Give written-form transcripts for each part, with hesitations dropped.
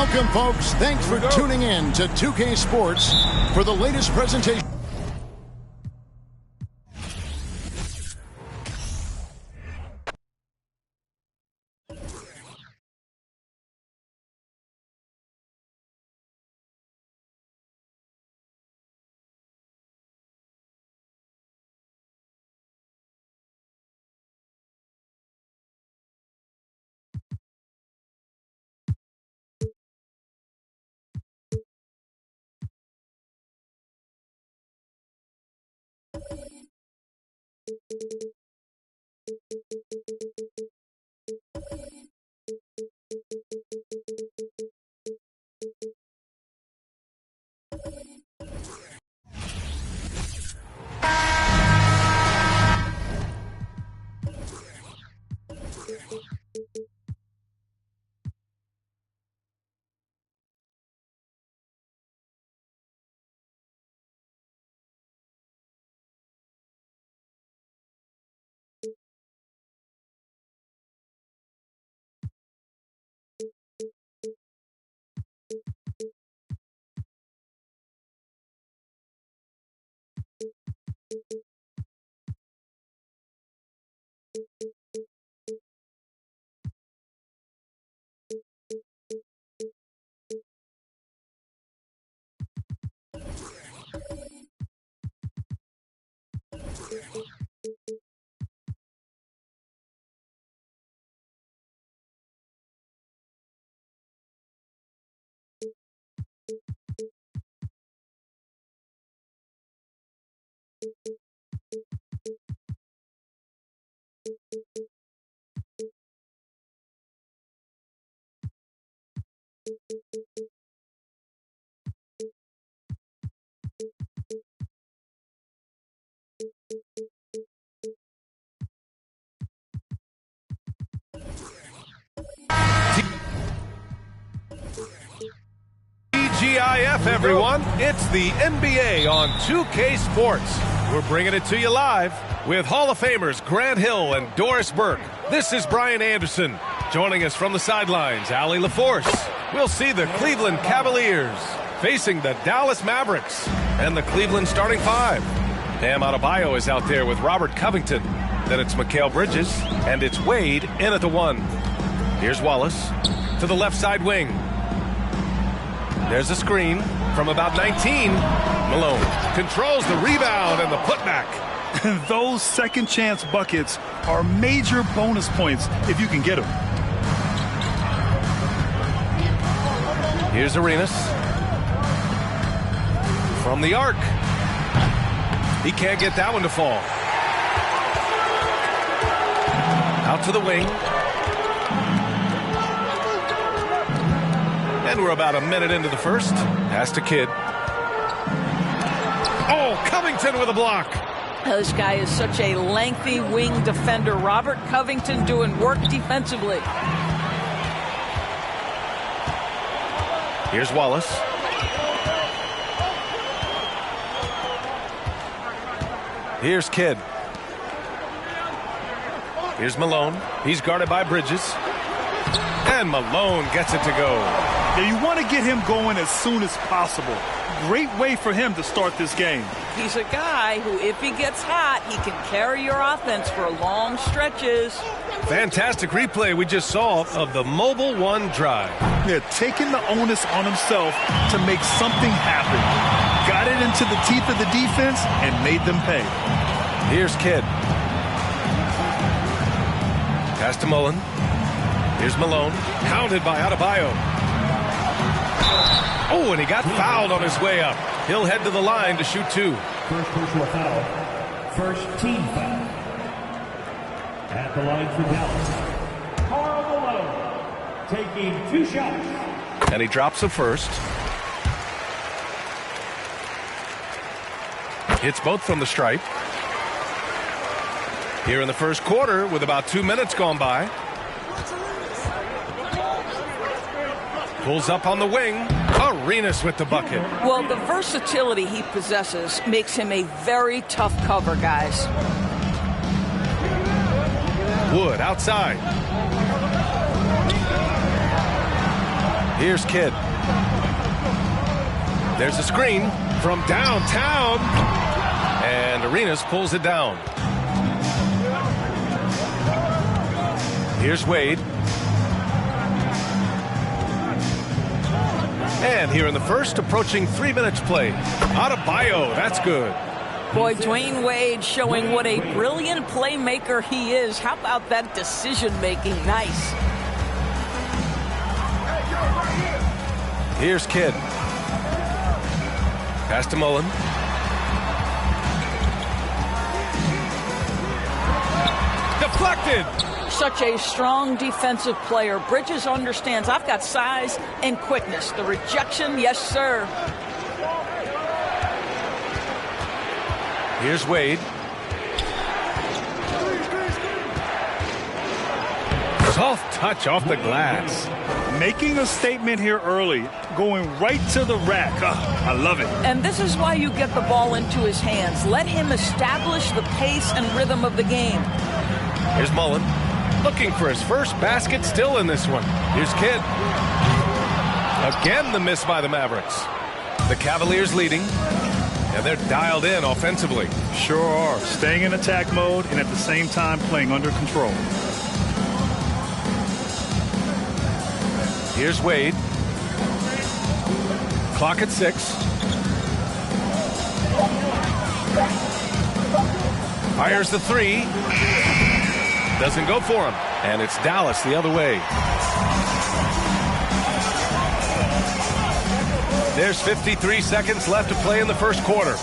Welcome, folks. Thanks for tuning in to 2K Sports for the latest presentation. TGIF, everyone. It's the NBA on 2K Sports. We're bringing it to you live with Hall of Famers Grant Hill and Doris Burke. This is Brian Anderson. Joining us from the sidelines, Allie LaForce. We'll see the Cleveland Cavaliers facing the Dallas Mavericks and the Cleveland starting five. Bam Adebayo is out there with Robert Covington. Then it's Mikal Bridges, and it's Wade in at the one. Here's Wallace to the left side wing. There's a screen from about 19. Malone controls the rebound and the putback. Those second chance buckets are major bonus points if you can get them. Here's Arenas from the arc. He can't get that one to fall. Out to the wing. And we're about a minute into the first. Pass to Kidd. Oh, Covington with a block. This guy is such a lengthy wing defender. Robert Covington doing work defensively. Here's Wallace. Here's Kidd. Here's Malone. He's guarded by Bridges. And Malone gets it to go. Yeah, you want to get him going as soon as possible. Great way for him to start this game. He's a guy who, if he gets hot, he can carry your offense for long stretches. Fantastic replay we just saw of the Mobile One drive. Yeah, taking the onus on himself to make something happen. Got it into the teeth of the defense and made them pay. Here's Kidd. Pass to Mullen. Here's Malone, hounded by Adebayo. Oh, and he got fouled on his way up. He'll head to the line to shoot two. First personal foul. First team foul. At the line for Dallas, Karl Malone taking 2 shots. And he drops the first. Hits both from the stripe. Here in the first quarter with about 2 minutes gone by. Pulls up on the wing. Arenas with the bucket. Well, the versatility he possesses makes him a very tough cover, guys. Wood outside. Here's Kidd. There's a screen from downtown. And Arenas pulls it down. Here's Wade. And here in the first, approaching 3 minutes play. Adebayo, that's good. Boy, Dwayne Wade showing what a brilliant playmaker he is. How about that decision-making? Nice. Here's Kidd. Pass to Mullen. Deflected. Such a strong defensive player. Bridges understands I've got size and quickness. The rejection, yes, sir. Here's Wade. Soft touch off the glass. Making a statement here early, going right to the rack. I love it. And this is why you get the ball into his hands. Let him establish the pace and rhythm of the game. Here's Mullen. Looking for his first basket still in this one. Here's Kidd. Again, the miss by the Mavericks. The Cavaliers leading, and they're dialed in offensively. Sure are. Staying in attack mode and at the same time playing under control. Here's Wade. Clock at 6. Fires the three. Doesn't go for him. And it's Dallas the other way. There's 53 seconds left to play in the first quarter.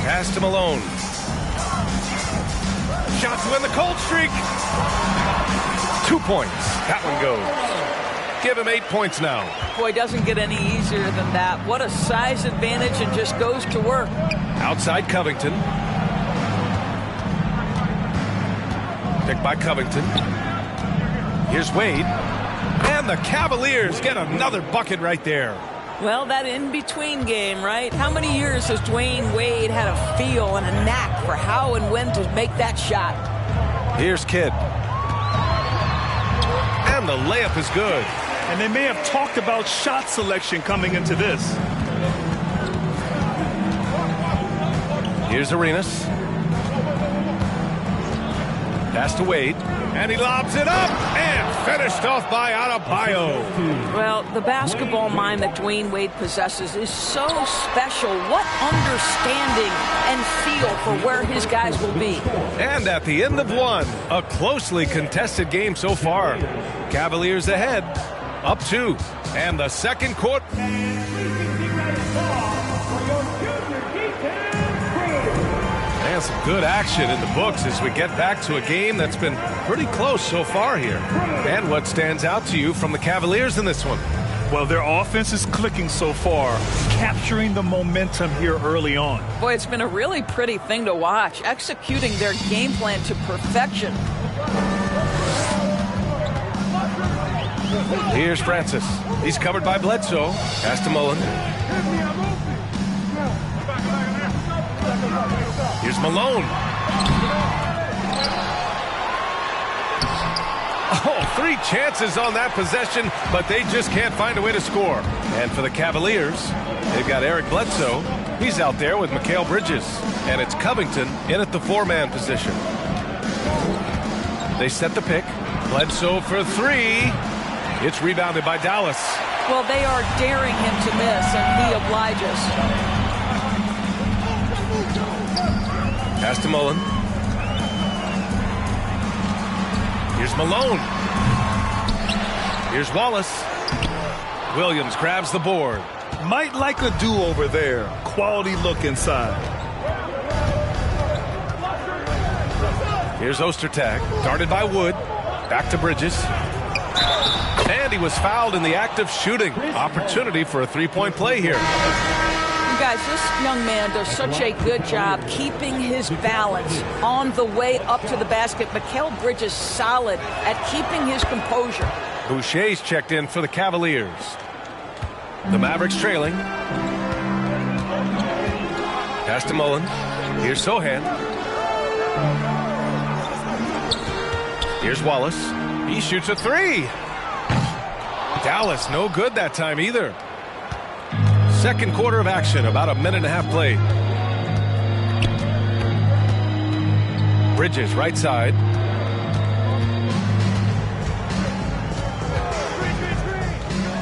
Pass to Malone. Shot to win the cold streak. 2 points. That one goes. Give him 8 points now. Boy, doesn't get any easier than that. What a size advantage, and just goes to work. Outside Covington. Picked by Covington. Here's Wade. And the Cavaliers get another bucket right there. Well, that in-between game, right? How many years has Dwayne Wade had a feel and a knack for how and when to make that shot? Here's Kidd. And the layup is good. And they may have talked about shot selection coming into this. Here's Arenas. Pass to Wade. And he lobs it up. And finished off by Adebayo. Well, the basketball mind that Dwayne Wade possesses is so special. What understanding and feel for where his guys will be. And at the end of one, a closely contested game so far. Cavaliers ahead, up 2. And the second quarter. And some good action in the books as we get back to a game that's been pretty close so far here. And what stands out to you from the Cavaliers in this one? Well, their offense is clicking so far, capturing the momentum here early on. Boy, it's been a really pretty thing to watch, executing their game plan to perfection. Here's Francis. He's covered by Bledsoe. Pass to Mullen. Here's Malone. Oh, 3 chances on that possession, but they just can't find a way to score. And for the Cavaliers, they've got Eric Bledsoe. He's out there with Mikal Bridges. And it's Covington in at the 4-man position. They set the pick. Bledsoe for 3. It's rebounded by Dallas. Well, they are daring him to miss, and he obliges. Pass to Mullen. Here's Malone. Here's Wallace. Williams grabs the board. Might like a do-over there. Quality look inside. Here's Ostertag. Darted by Wood. Back to Bridges. And he was fouled in the act of shooting. Opportunity for a 3-point play here. Guys, this young man does such a good job keeping his balance on the way up to the basket. Mikal Bridges solid at keeping his composure. Boucher's checked in for the Cavaliers. The Mavericks trailing. Pass to Mullen. Here's Sohan. Here's Wallace. He shoots a three. Dallas no good that time either. Second quarter of action, about a minute and a half played. Bridges right side.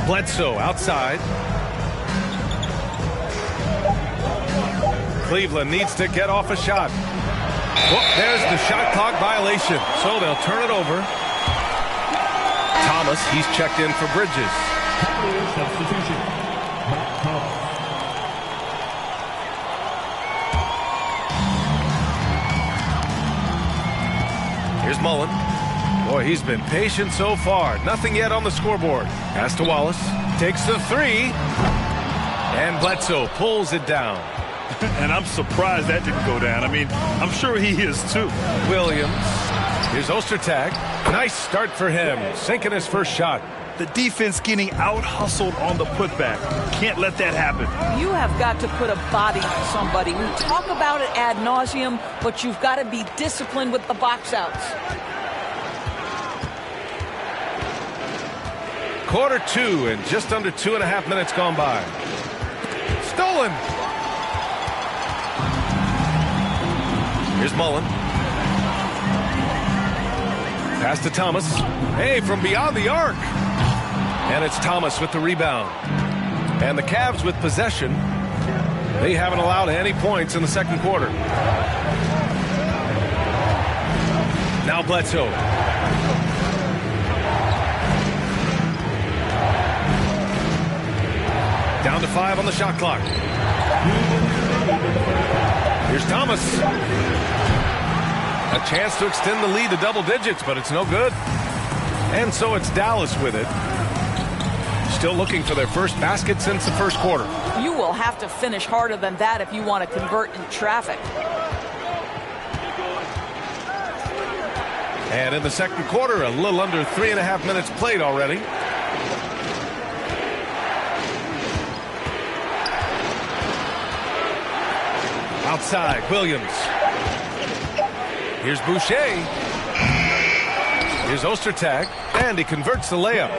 Bledsoe outside. Cleveland needs to get off a shot. Well, there's the shot clock violation, so they'll turn it over. Thomas, he's checked in for Bridges. Substitution. Matt Thomas. Here's Mullen. Boy, he's been patient so far. Nothing yet on the scoreboard. Pass to Wallace. Takes the three. And Bledsoe pulls it down. And I'm surprised that didn't go down. I mean, I'm sure he is too. Williams. Here's Ostertag. Nice start for him. Sinking his first shot. The defense getting out-hustled on the putback. Can't let that happen. You have got to put a body on somebody. We talk about it ad nauseum, but you've got to be disciplined with the box outs. Quarter two and just under 2.5 minutes gone by. Stolen. Here's Mullen. Pass to Thomas. Hey, from beyond the arc. And it's Thomas with the rebound. And the Cavs with possession. They haven't allowed any points in the second quarter. Now Bledsoe. Down to 5 on the shot clock. Here's Thomas. A chance to extend the lead to double digits, but it's no good. And so it's Dallas with it. Still looking for their first basket since the first quarter. You will have to finish harder than that if you want to convert in traffic. And in the second quarter, a little under 3.5 minutes played already. Outside, Williams. Here's Boucher. Here's Ostertag. And he converts the layup.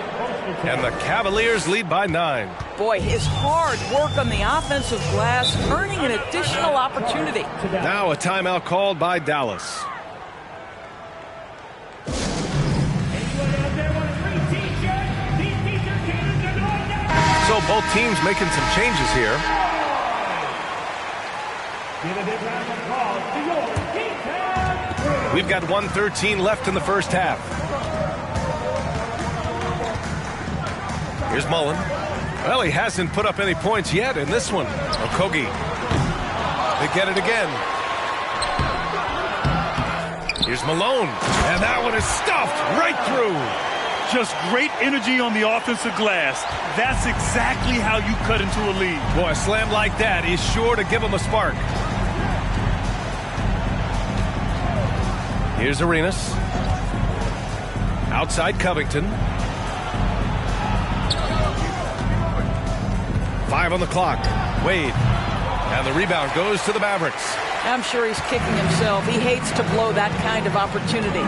And the Cavaliers lead by 9. Boy, his hard work on the offensive glass, earning an additional opportunity. Now a timeout called by Dallas. So both teams making some changes here. We've got 1:13 left in the first half. Here's Mullen. Well, he hasn't put up any points yet in this one. Okogie. They get it again. Here's Malone. And that one is stuffed right through. Just great energy on the offensive glass. That's exactly how you cut into a lead. Boy, a slam like that is sure to give him a spark. Here's Arenas. Outside Covington. 5 on the clock. Wade. And the rebound goes to the Mavericks. I'm sure he's kicking himself. He hates to blow that kind of opportunity.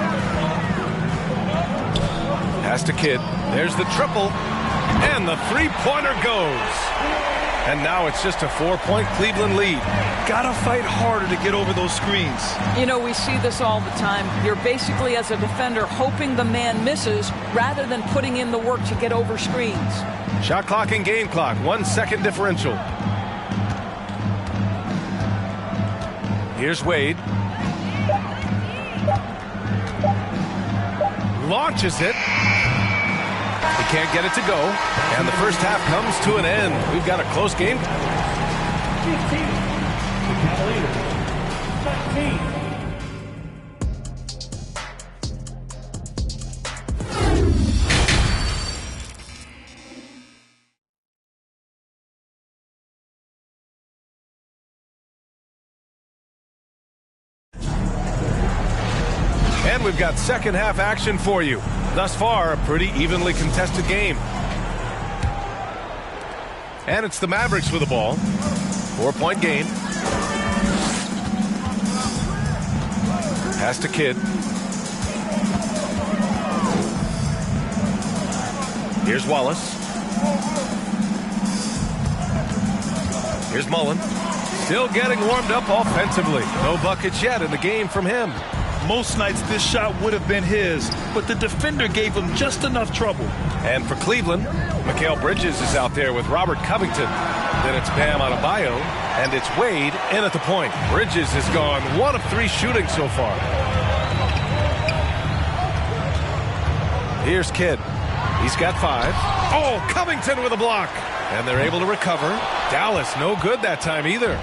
Pass to Kidd. There's the triple. And the three-pointer goes. And now it's just a 4-point Cleveland lead. Gotta fight harder to get over those screens. You know, we see this all the time. You're basically, as a defender, hoping the man misses rather than putting in the work to get over screens. Shot clock and game clock. 1 second differential. Here's Wade. Launches it. He can't get it to go. And the first half comes to an end. We've got a close game. 15. The Cavaliers. 13. And we've got second half action for you. Thus far, a pretty evenly contested game. And it's the Mavericks with the ball. 4-point game. Pass to Kidd. Here's Wallace. Here's Mullen. Still getting warmed up offensively. No buckets yet in the game from him. Most nights this shot would have been his, but the defender gave him just enough trouble. And for Cleveland, Mikal Bridges is out there with Robert Covington. Then it's Bam Adebayo, and it's Wade in at the point. Bridges has gone 1 of 3 shooting so far. Here's Kidd. He's got 5. Oh, Covington with a block. And they're able to recover. Dallas no good that time either.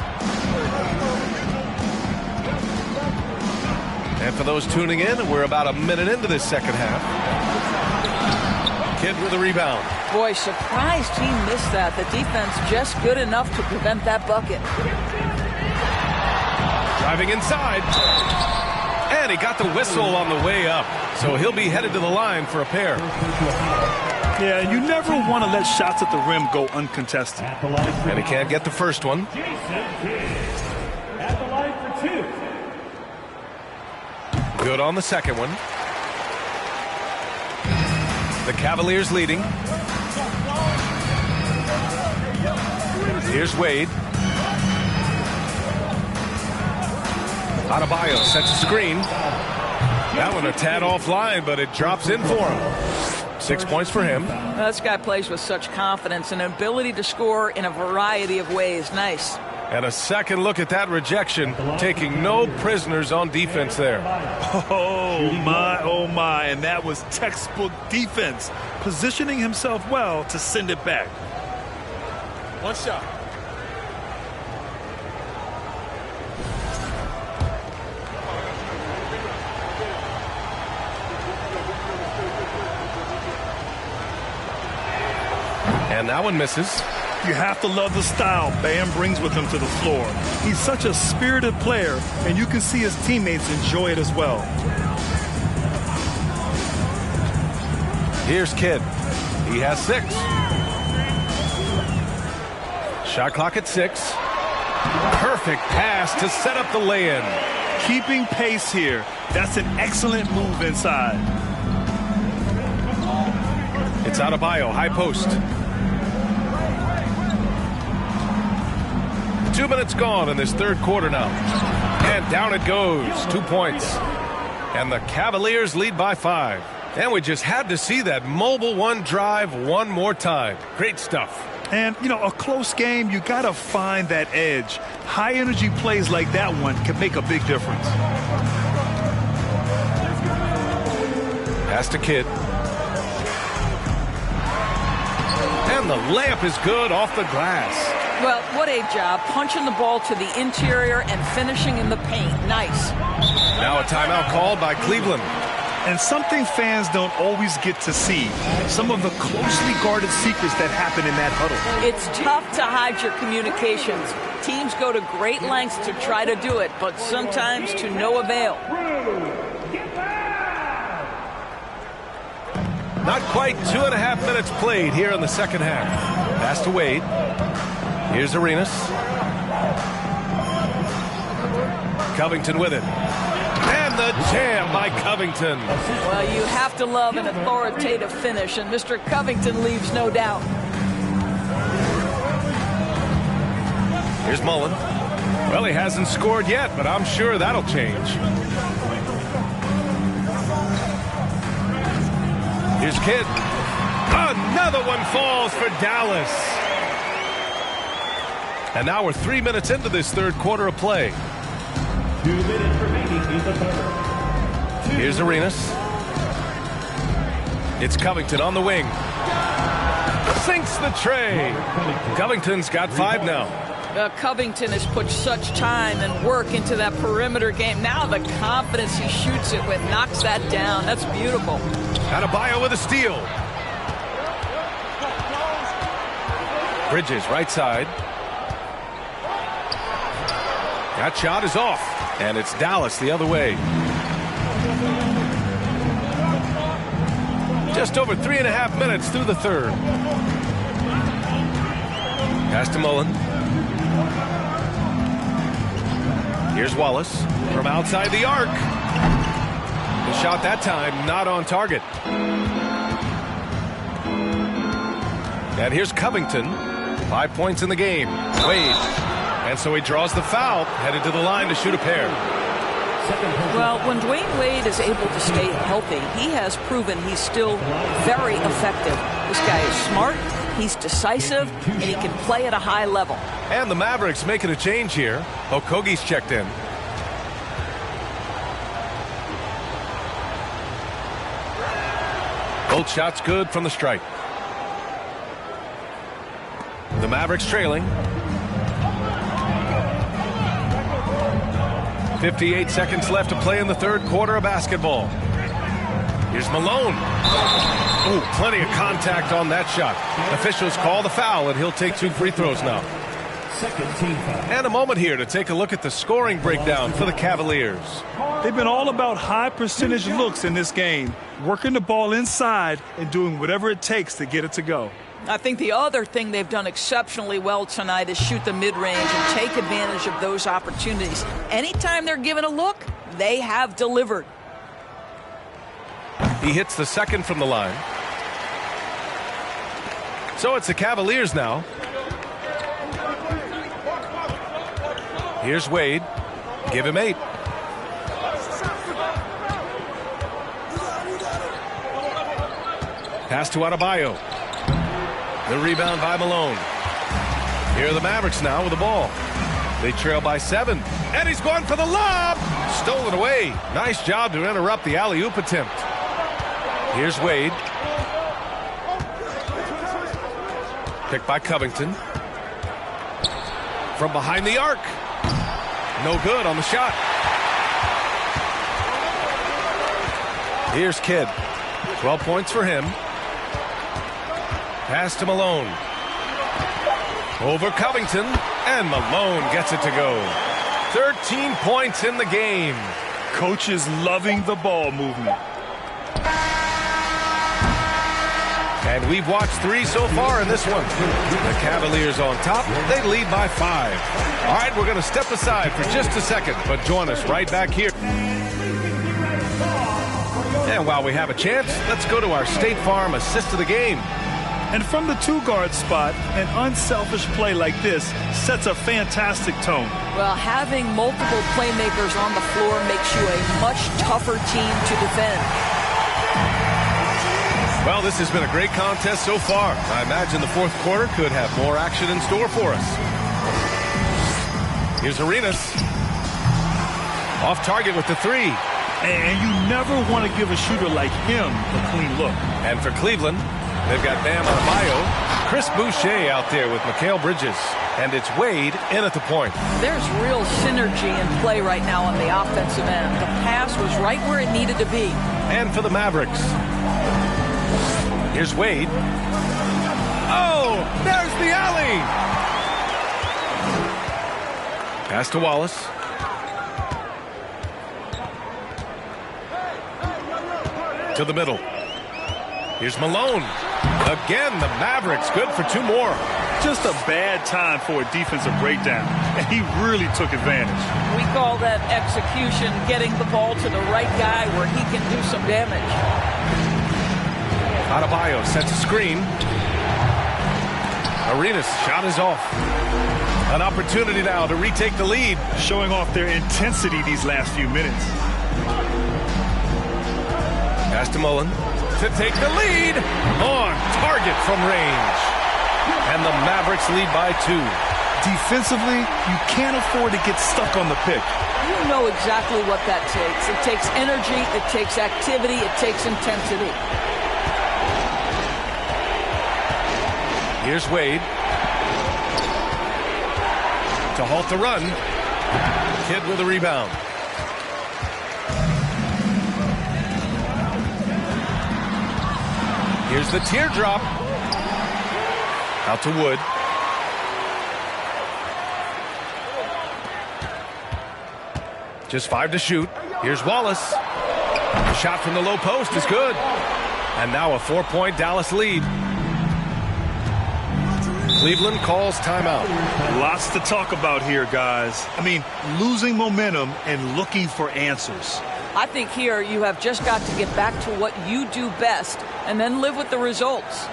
And for those tuning in, we're about a minute into this second half. Kidd with a rebound. Boy, surprised he missed that. The defense just good enough to prevent that bucket. Driving inside. And he got the whistle on the way up. So he'll be headed to the line for a pair. Yeah, you never want to let shots at the rim go uncontested. And he can't get the first one. At the line for 2. Good on the second one. The Cavaliers leading. Here's Wade. Adebayo sets a screen. That one a tad offline, but it drops in for him. 6 points for him. Well, this guy plays with such confidence and an ability to score in a variety of ways. Nice. And a second look at that rejection, taking no prisoners on defense there. Oh, my. And that was textbook defense, positioning himself well to send it back. One shot. And that one misses. You have to love the style Bam brings with him to the floor. He's such a spirited player, and you can see his teammates enjoy it as well. Here's Kidd. He has 6. Shot clock at 6. Perfect pass to set up the lay-in. Keeping pace here. That's an excellent move inside. It's Adebayo, high post. 2 minutes gone in this third quarter now. And down it goes. 2 points. And the Cavaliers lead by 5. And we just had to see that mobile one drive one more time. Great stuff. And, you know, a close game, you got to find that edge. High-energy plays like that one can make a big difference. Pass to Kidd. And the layup is good off the glass. Well, what a job. Punching the ball to the interior and finishing in the paint. Nice. Now a timeout called by Cleveland. And something fans don't always get to see. Some of the closely guarded secrets that happen in that huddle. It's tough to hide your communications. Teams go to great lengths to try to do it, but sometimes to no avail. Not quite 2.5 minutes played here in the second half. Pass to Wade. Here's Arenas. Covington with it. And the jam by Covington. Well, you have to love an authoritative finish, and Mr. Covington leaves no doubt. Here's Mullen. Well, he hasn't scored yet, but I'm sure that'll change. Here's Kidd. Another one falls for Dallas. And now we're 3 minutes into this third quarter of play. 2 minutes remaining in the third. Here's Arenas. It's Covington on the wing. Sinks the tray. Covington's got 5 now. Covington has put such time and work into that perimeter game. Now the confidence he shoots it with knocks that down. That's beautiful. Adebayo with a steal. Bridges right side. That shot is off. And it's Dallas the other way. Just over 3.5 minutes through the third. Pass to Mullen. Here's Wallace from outside the arc. The shot that time not on target. And here's Covington. 5 points in the game. Wade. And so he draws the foul, headed to the line to shoot a pair. Well, when Dwayne Wade is able to stay healthy, he has proven he's still very effective. This guy is smart, he's decisive, and he can play at a high level. And the Mavericks making a change here. Okogie's checked in. Both shots good from the stripe. The Mavericks trailing. 58 seconds left to play in the third quarter of basketball. Here's Malone. Ooh, plenty of contact on that shot. Officials call the foul, and he'll take 2 free throws now. Second team foul. And a moment here to take a look at the scoring breakdown for the Cavaliers. They've been all about high percentage looks in this game, working the ball inside and doing whatever it takes to get it to go. I think the other thing they've done exceptionally well tonight is shoot the mid-range and take advantage of those opportunities. Anytime they're given a look, they have delivered. He hits the second from the line. So it's the Cavaliers now. Here's Wade. Give him 8. Pass to Adebayo. The rebound by Malone. Here are the Mavericks now with the ball. They trail by 7. And he's going for the lob. Stolen away. Nice job to interrupt the alley-oop attempt. Here's Wade. Picked by Covington. From behind the arc. No good on the shot. Here's Kidd. 12 points for him. Pass to Malone. Over Covington. And Malone gets it to go. 13 points in the game. Coach is loving the ball movement. And we've watched 3 so far in this one. The Cavaliers on top. They lead by 5. All right, we're going to step aside for just a second, but join us right back here. And while we have a chance, let's go to our State Farm assist of the game. And from the 2-guard spot, an unselfish play like this sets a fantastic tone. Well, having multiple playmakers on the floor makes you a much tougher team to defend. Well, this has been a great contest so far. I imagine the fourth quarter could have more action in store for us. Here's Arenas. Off target with the 3. And you never want to give a shooter like him a clean look. And for Cleveland, they've got Bam Adebayo, Chris Boucher out there with Mikal Bridges. And it's Wade in at the point. There's real synergy in play right now on the offensive end. The pass was right where it needed to be. And for the Mavericks, here's Wade. Oh, there's the alley. Pass to Wallace. To the middle. Here's Malone. Again, the Mavericks good for 2 more. Just a bad time for a defensive breakdown, and he really took advantage. We call that execution, getting the ball to the right guy where he can do some damage. Adebayo sets a screen. Arenas' shot is off. An opportunity now to retake the lead. Showing off their intensity these last few minutes. Pass to Mullen to take the lead. On target from range. And the Mavericks lead by 2. Defensively, you can't afford to get stuck on the pick. You know exactly what that takes. It takes energy, it takes activity, it takes intensity. Here's Wade. To halt the run. Kidd with a rebound. Here's the teardrop. Out to Wood. Just 5 to shoot. Here's Wallace. The shot from the low post is good. And now a 4-point Dallas lead. Cleveland calls timeout. Lots to talk about here, guys. I mean, losing momentum and looking for answers. I think here you have just got to get back to what you do best and then live with the results.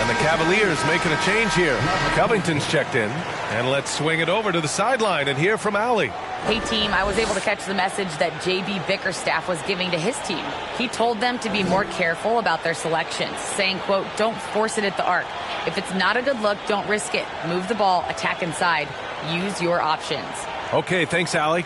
And the Cavaliers making a change here. Covington's checked in. And let's swing it over to the sideline and hear from Allie. Hey, team, I was able to catch the message that J.B. Bickerstaff was giving to his team. He told them to be more careful about their selections, saying, quote, don't force it at the arc. If it's not a good look, don't risk it. Move the ball, attack inside. Use your options. Okay, thanks, Allie.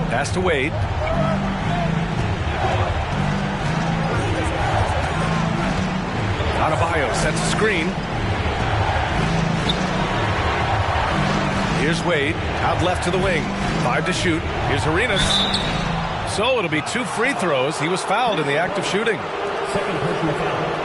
Pass to Wade. Adebayo sets a screen. Here's Wade, out left to the wing. 5 to shoot. Here's Arenas. So it'll be 2 free throws. He was fouled in the act of shooting. Second personal foul.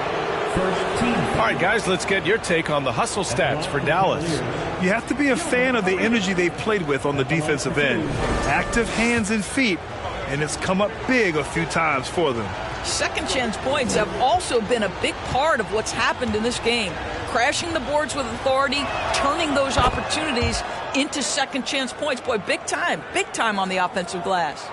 First team foul. All right, guys, let's get your take on the hustle stats for Dallas. You have to be a fan of the energy they've played with on the defensive end. Active hands and feet, and it's come up big a few times for them. Second chance points have also been a big part of what's happened in this game. Crashing the boards with authority, turning those opportunities into second chance points. Boy, big time on the offensive glass.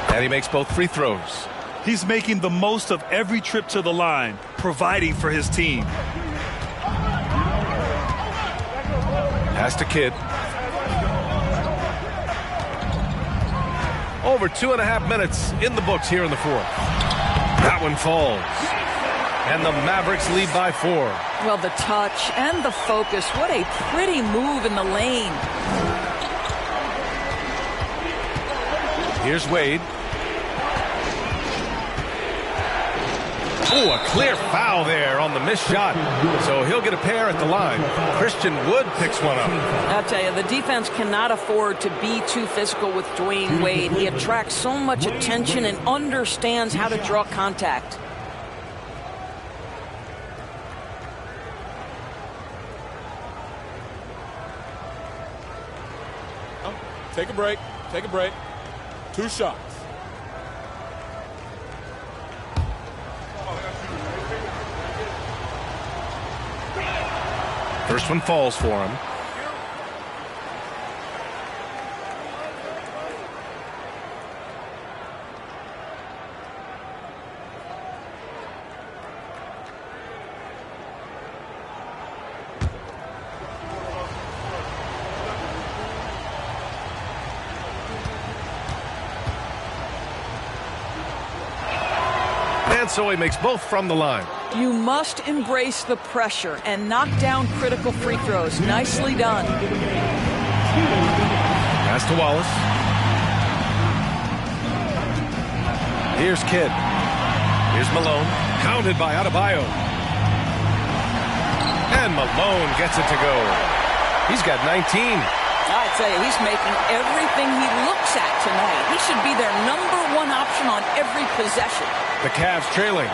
And he makes both free throws. He's making the most of every trip to the line, providing for his team. Pass to Kidd. Over 2.5 minutes in the books here in the fourth. That one falls. And the Mavericks lead by 4. Well, the touch and the focus. What a pretty move in the lane. Here's Wade. Oh, a clear foul there on the missed shot. So he'll get a pair at the line. Christian Wood picks one up. I'll tell you, the defense cannot afford to be too physical with Dwayne Wade. He attracts so much attention and understands how to draw contact. Take a break. Take a break. 2 shots. First one falls for him. And so he makes both from the line. You must embrace the pressure and knock down critical free throws. Nicely done. Pass to Wallace. Here's Kidd. Here's Malone. Counted by Adebayo. And Malone gets it to go. He's got 19. I tell you, he's making everything he looks at tonight. He should be their #1 option on every possession. The Cavs trailing.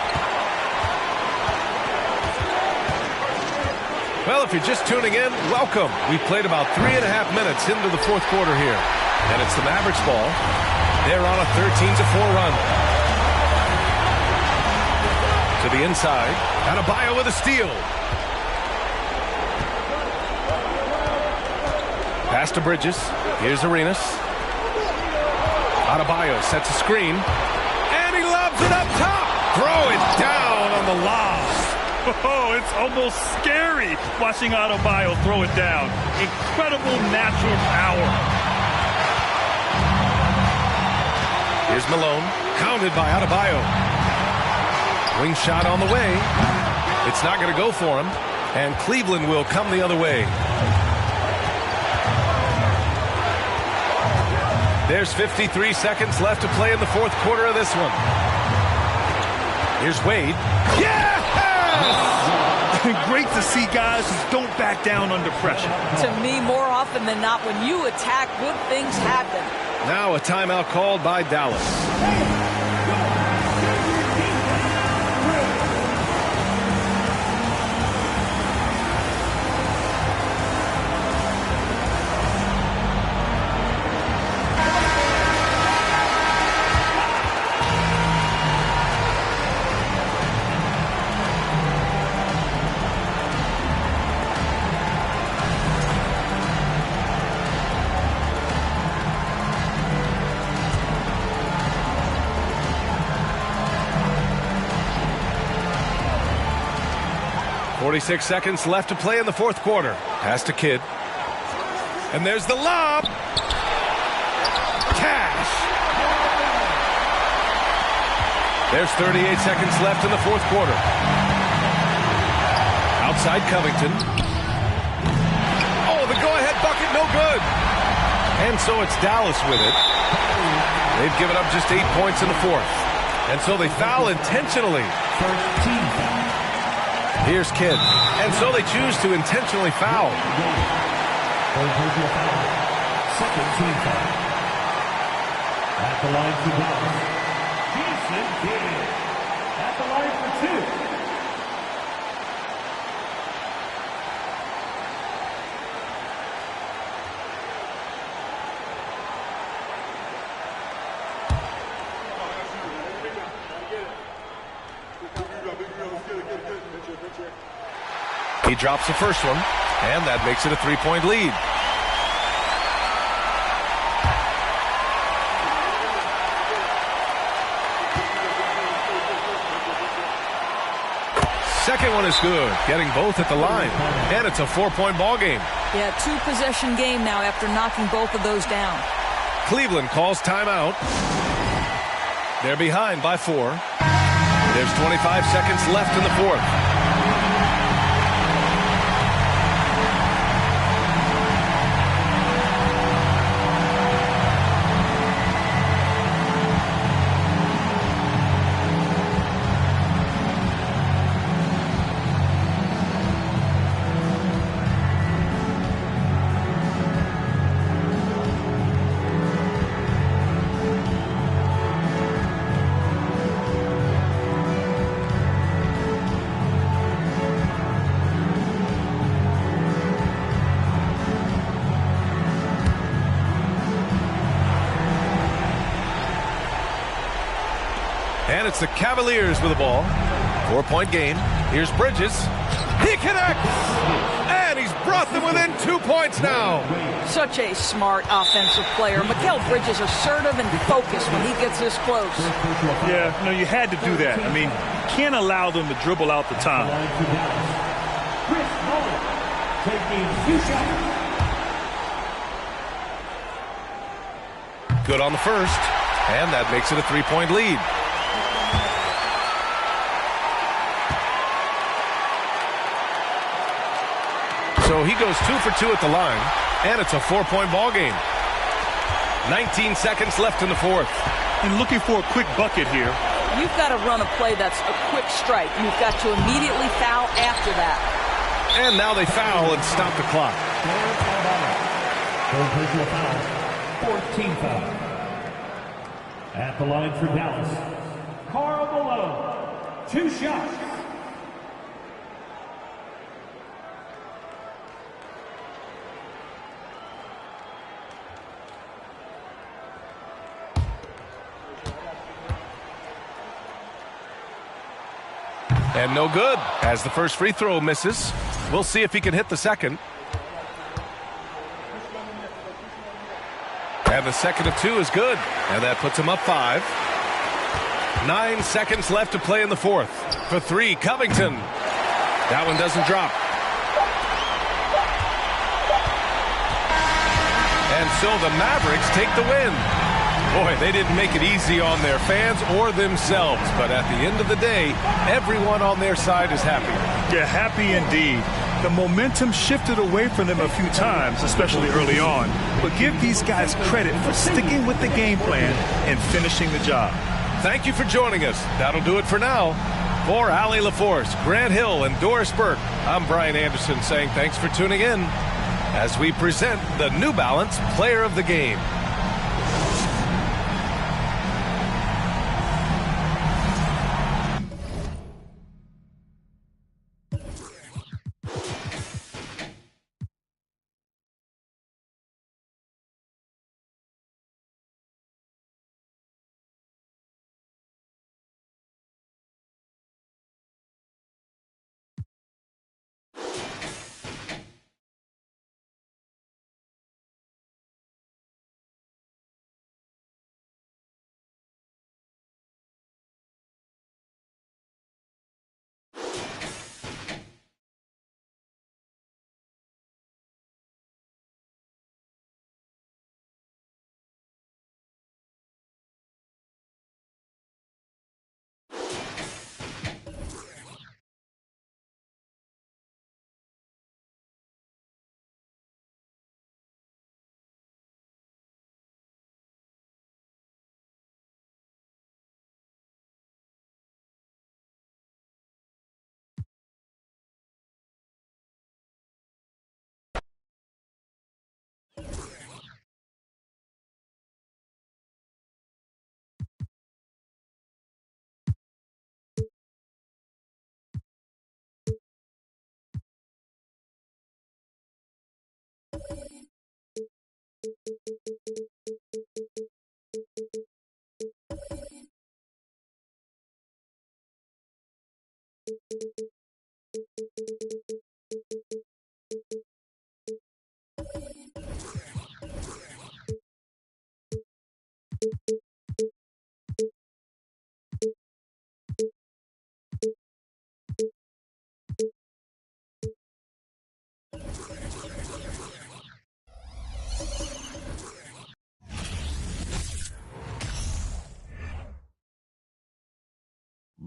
Well, if you're just tuning in, welcome. We've played about 3.5 minutes into the fourth quarter here. And it's the Mavericks ball. They're on a 13-4 run. To the inside. Adebayo with a steal. Pass to Bridges. Here's Arenas. Adebayo sets a screen. And he lobs it up top. Throw it down on the lob. Oh, it's almost scary watching Adebayo throw it down. Incredible natural power. Here's Malone. Counted by Adebayo. Wing shot on the way. It's not going to go for him. And Cleveland will come the other way. There's 53 seconds left to play in the fourth quarter of this one. Here's Wade. Yeah! Great to see guys who don't back down under pressure. To me, more often than not, when you attack, good things happen. Now a timeout called by Dallas. 46 seconds left to play in the fourth quarter. Pass to Kidd. And there's the lob. Cash. There's 38 seconds left in the fourth quarter. Outside Covington. Oh, the go-ahead bucket, no good. And so it's Dallas with it. They've given up just 8 points in the fourth. And so they foul intentionally. First team foul. Here's Kidd. And so they choose to intentionally foul. Second team foul. At the line for Dallas, Jason Kidd. At the line for 2. He drops the first one, and that makes it a 3-point lead. Second one is good, getting both at the line, and it's a 4-point ball game. Yeah, 2-possession game now after knocking both of those down. Cleveland calls timeout. They're behind by 4. There's 25 seconds left in the fourth. And it's the Cavaliers with the ball. 4-point game. Here's Bridges. He connects! And he's brought them within 2 points now. Such a smart offensive player. Mikal Bridges assertive and focused when he gets this close. Yeah, no, you had to do that. I mean, can't allow them to dribble out the time. Chris Muller taking 2 shots. Good on the first. And that makes it a 3-point lead. So he goes 2 for 2 at the line, and it's a 4-point ball game. 19 seconds left in the fourth. And looking for a quick bucket here. You've got to run a play that's a quick strike. You've got to immediately foul after that. And now they foul and stop the clock. Personal foul. 14 foul. At the line for Dallas, Carl Malone. 2 shots. And no good, as the first free throw misses. We'll see if he can hit the second. And the second of 2 is good, and that puts him up 5. 9 seconds left to play in the fourth. For 3, Covington. That one doesn't drop. And so the Mavericks take the win. Boy, they didn't make it easy on their fans or themselves, but at the end of the day, everyone on their side is happy. Yeah, happy indeed. The momentum shifted away from them a few times, especially early on. But give these guys credit for sticking with the game plan and finishing the job. Thank you for joining us. That'll do it for now. For Allie LaForce, Grant Hill, and Doris Burke, I'm Brian Anderson saying thanks for tuning in as we present the New Balance Player of the Game.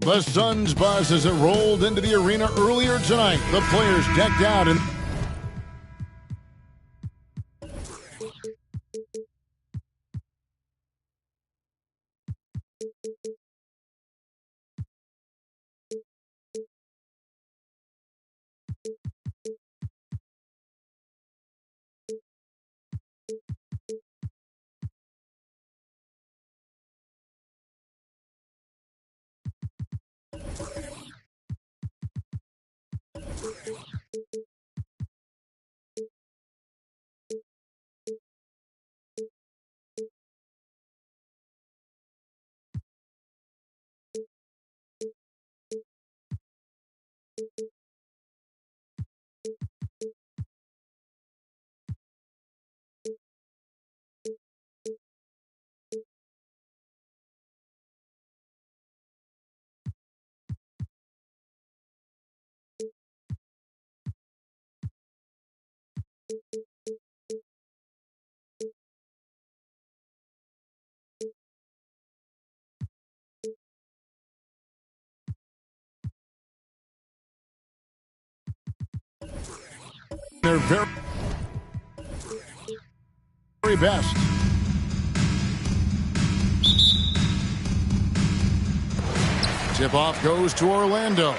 The Suns buzz as it rolled into the arena earlier tonight. The players decked out in their very best. Tip-off goes to Orlando.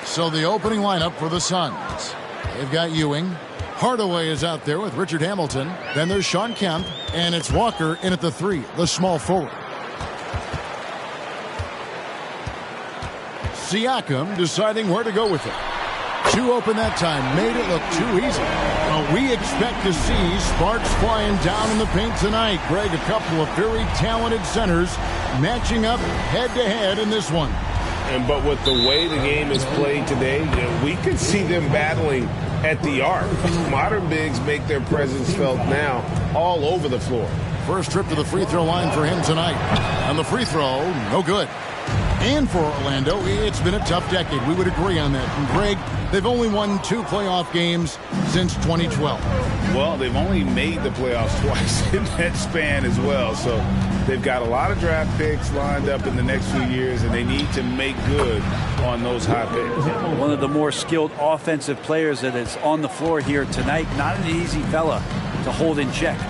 So the opening lineup for the Suns. They've got Ewing. Hardaway is out there with Richard Hamilton. Then there's Shawn Kemp. And it's Walker in at the 3, the small forward. Siakam deciding where to go with it. Too open that time, made it look too easy. Well, we expect to see sparks flying down in the paint tonight. Greg, a couple of very talented centers matching up head-to-head in this one. But with the way the game is played today, we could see them battling at the arc. Modern bigs make their presence felt now all over the floor. First trip to the free throw line for him tonight. And the free throw, no good. And for Orlando, it's been a tough decade. We would agree on that. And Greg, they've only won 2 playoff games since 2012. Well, they've only made the playoffs twice in that span as well. So they've got a lot of draft picks lined up in the next few years, and they need to make good on those high picks. One of the more skilled offensive players that is on the floor here tonight. Not an easy fella to hold in check.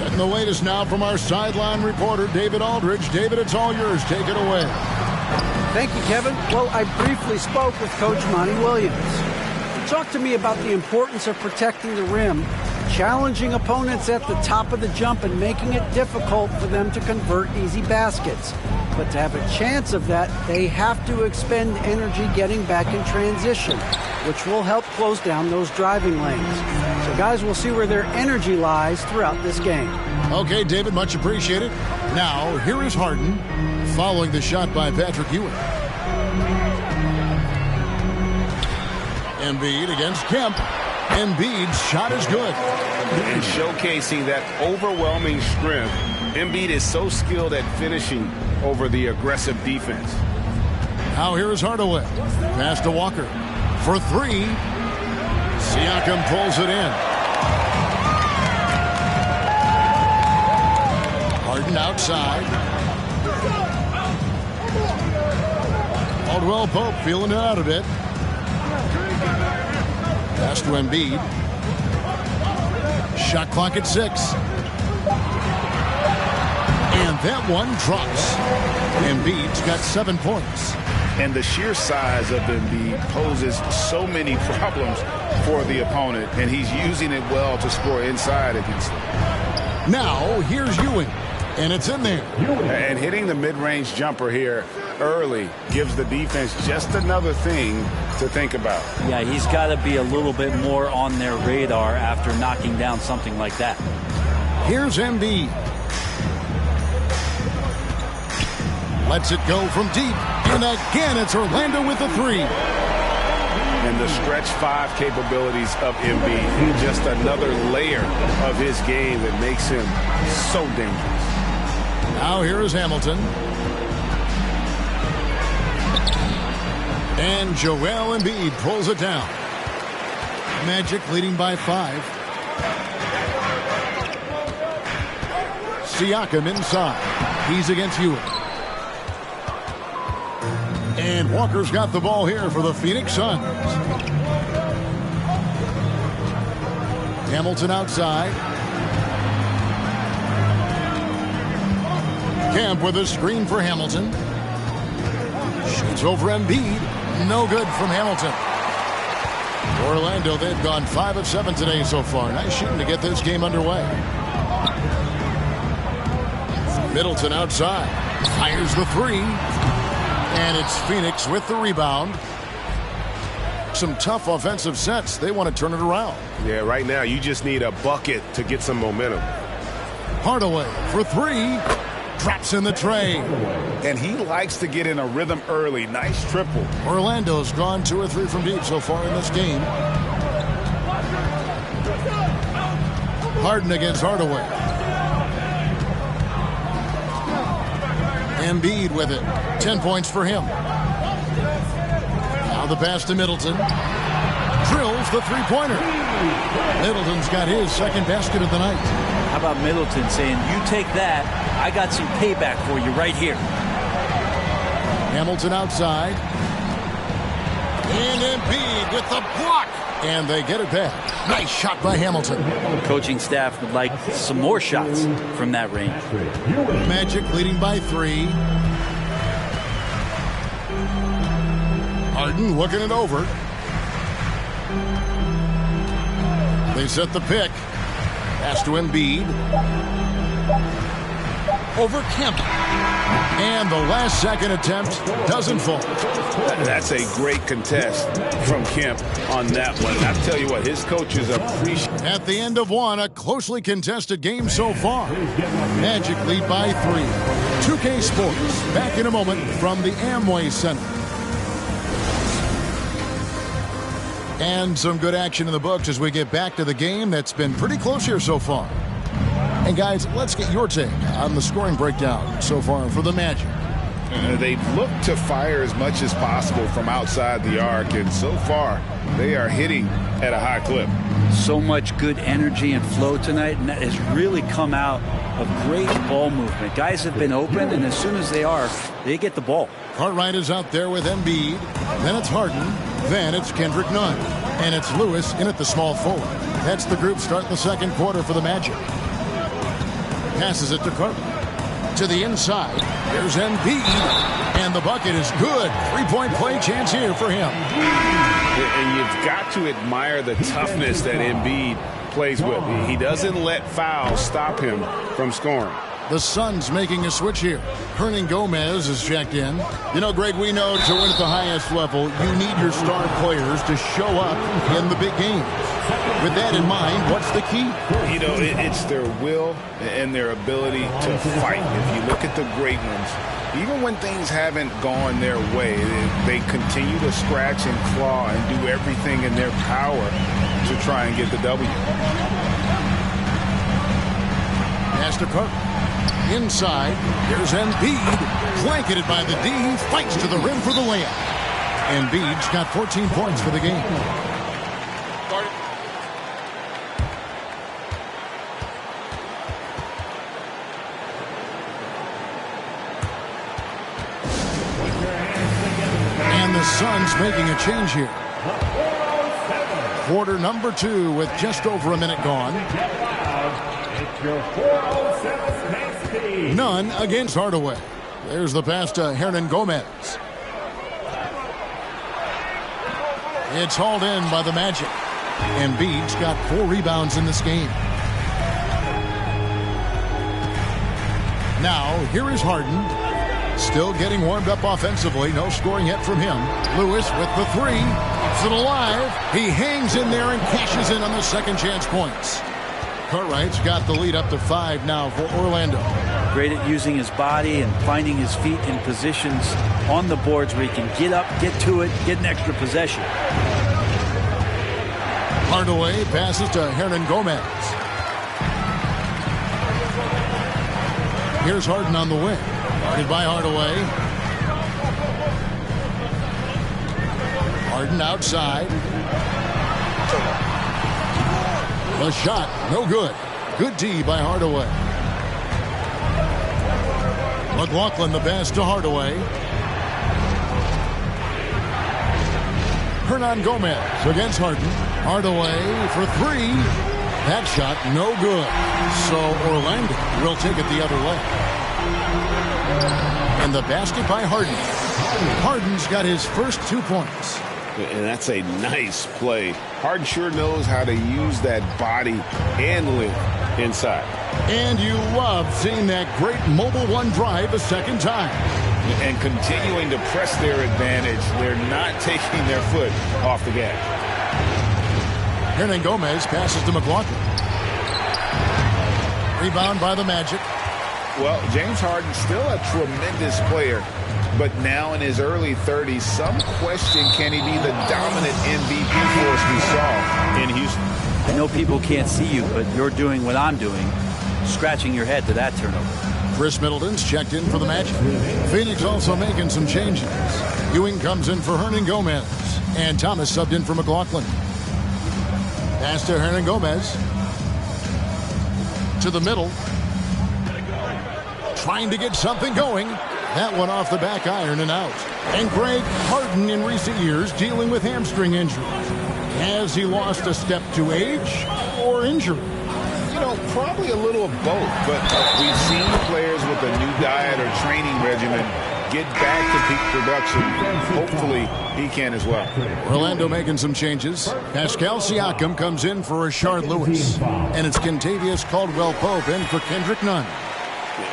And the latest now from our sideline reporter, David Aldridge. David, it's all yours. Take it away. Thank you, Kevin. Well, I briefly spoke with Coach Monty Williams. He talked to me about the importance of protecting the rim, challenging opponents at the top of the jump, and making it difficult for them to convert easy baskets. But to have a chance of that, they have to expend energy getting back in transition, which will help close down those driving lanes. So, guys, we'll see where their energy lies throughout this game. Okay, David, much appreciated. Now, here is Harden following the shot by Patrick Ewing. Embiid against Kemp. Embiid's shot is good. And showcasing that overwhelming strength, Embiid is so skilled at finishing over the aggressive defense. Now here is Hardaway. Pass to Walker. For 3. Siakam pulls it in. Harden outside. Caldwell Pope feeling it out a bit. Pass to Embiid. Shot clock at 6. And that one drops. Embiid's got 7 points. And the sheer size of Embiid poses so many problems for the opponent, and he's using it well to score inside against them. Now, here's Ewing, and it's in there. And hitting the mid-range jumper here early gives the defense just another thing to think about. Yeah, he's got to be a little bit more on their radar after knocking down something like that. Here's Embiid. Lets it go from deep. And again, it's Orlando with the 3. And the stretch 5 capabilities of Embiid. Just another layer of his game that makes him so dangerous. Now here is Hamilton. And Joel Embiid pulls it down. Magic leading by 5. Siakam inside. He's against Ewing. And Walker's got the ball here for the Phoenix Suns. Hamilton outside. Camp with a screen for Hamilton. Shoots over Embiid. No good from Hamilton. Orlando, they've gone 5 of 7 today so far. Nice shooting to get this game underway. Middleton outside. Fires the three. And it's Phoenix with the rebound. Some tough offensive sets. They want to turn it around. Yeah, right now you just need a bucket to get some momentum. Hardaway for three. Drops in the tray. And he likes to get in a rhythm early. Nice triple. Orlando's gone 2 or 3 from deep so far in this game. Harden against Hardaway. Embiid with it. 10 points for him. Now the pass to Middleton. Drills the three-pointer. Middleton's got his second basket of the night. How about Middleton saying, you take that, I got some payback for you right here. Hamilton outside. And Embiid with the block. And they get it back. Nice shot by Hamilton. The coaching staff would like some more shots from that range. Magic leading by 3. Harden looking it over. They set the pick. Pass to Embiid. Over Kemp. And the last second attempt doesn't fall. That's a great contest from Kemp on that one. I tell you what, his coaches appreciate. At the end of one, a closely contested game so far. Magic lead by 3. 2K Sports back in a moment from the Amway Center. And some good action in the books as we get back to the game that's been pretty close here so far. And guys, let's get your take on the scoring breakdown so far for the Magic. They've looked to fire as much as possible from outside the arc, and so far they are hitting at a high clip. So much good energy and flow tonight, and that has really come out of great ball movement. Guys have been open, and as soon as they get the ball. Cartwright is out there with Embiid. Then it's Harden. Then it's Kendrick Nunn. And it's Lewis in at the small forward. That's the group starting the second quarter for the Magic. Passes it to Cartwright. To the inside. There's Embiid. And the bucket is good. 3-point play chance here for him. And you've got to admire the toughness that Embiid plays with. He doesn't let fouls stop him from scoring. The Suns making a switch here. Hernan Gomez is checked in. You know, Greg, we know to win at the highest level, you need your star players to show up in the big games. With that in mind, what's the key? You know, it's their will and their ability to fight. If you look at the great ones, even when things haven't gone their way, they continue to scratch and claw and do everything in their power to try and get the W. Pass to Carter. Inside, there's Embiid, blanketed by the D, fights to the rim for the layup. Embiid's got 14 points for the game. And the Suns making a change here. Quarter number 2 with just over a minute gone. Nunn against Hardaway. There's the pass to Hernan Gomez. It's hauled in by the Magic. Embiid's got 4 rebounds in this game. Now, here is Harden. Still getting warmed up offensively. No scoring yet from him. Lewis with the 3. Keeps it alive. He hangs in there and cashes in on the second chance points. Cartwright's got the lead up to 5 now for Orlando. Great at using his body and finding his feet in positions on the boards where he can get up, get to it, get an extra possession. Hardaway passes to Hernan Gomez. Here's Harden on the wing. Guarded by Hardaway. Harden outside. The shot, no good. Good D by Hardaway. McLaughlin the pass to Hardaway. Hernan Gomez against Harden. Hardaway for three. That shot no good. So Orlando will take it the other way. And the basket by Harden. Harden's got his first 2 points. And that's a nice play. Harden sure knows how to use that body and length inside. And you love seeing that great mobile one drive a second time. And continuing to press their advantage. They're not taking their foot off the gas. Hernan Gomez passes to McLaughlin. Rebound by the Magic. Well, James Harden's still a tremendous player. But now in his early 30s, some question, can he be the dominant MVP force we saw in Houston? I know people can't see you, but you're doing what I'm doing, scratching your head to that turnover. Chris Middleton's checked in for the Magic. Phoenix also making some changes. Ewing comes in for Hernan Gomez. And Thomas subbed in for McLaughlin. Pass to Hernan Gomez. To the middle. Trying to get something going. That one off the back iron and out. And Greg, Harden in recent years dealing with hamstring injury. Has he lost a step to age or injury? You know, probably a little of both. But we've seen players with a new diet or training regimen get back to peak production. Hopefully, he can as well. Orlando making some changes. Pascal Siakam comes in for Rashard Lewis. And it's Kentavious Caldwell-Pope in for Kendrick Nunn.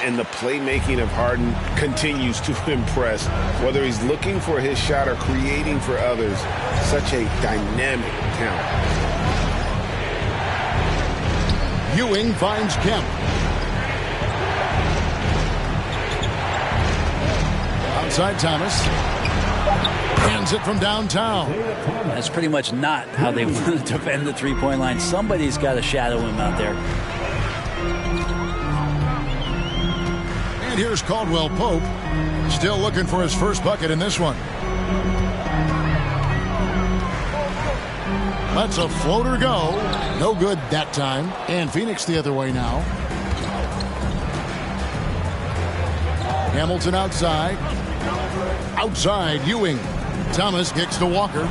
And the playmaking of Harden continues to impress. Whether he's looking for his shot or creating for others, such a dynamic talent. Ewing finds Kemp. Outside Thomas. Hands it from downtown. That's pretty much not how they want to defend the three-point line. Somebody's got to shadow him out there. Here's Caldwell-Pope, still looking for his first bucket in this one. Lets a floater go. No good that time. And Phoenix the other way now. Hamilton outside. Outside, Ewing. Thomas kicks to Walker.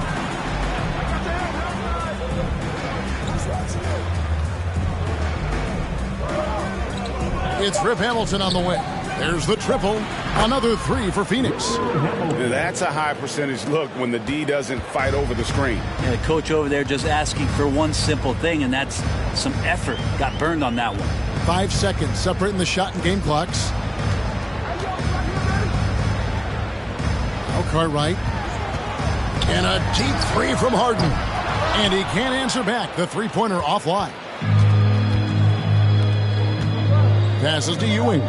It's Rip Hamilton on the way. There's the triple. Another three for Phoenix. That's a high percentage look when the D doesn't fight over the screen. Yeah, the coach over there just asking for one simple thing, and that's some effort. Got burned on that one. 5 seconds separating the shot and game clocks. Now Cartwright. And a deep three from Harden. And he can't answer back. The three-pointer offline. Passes to Ewing.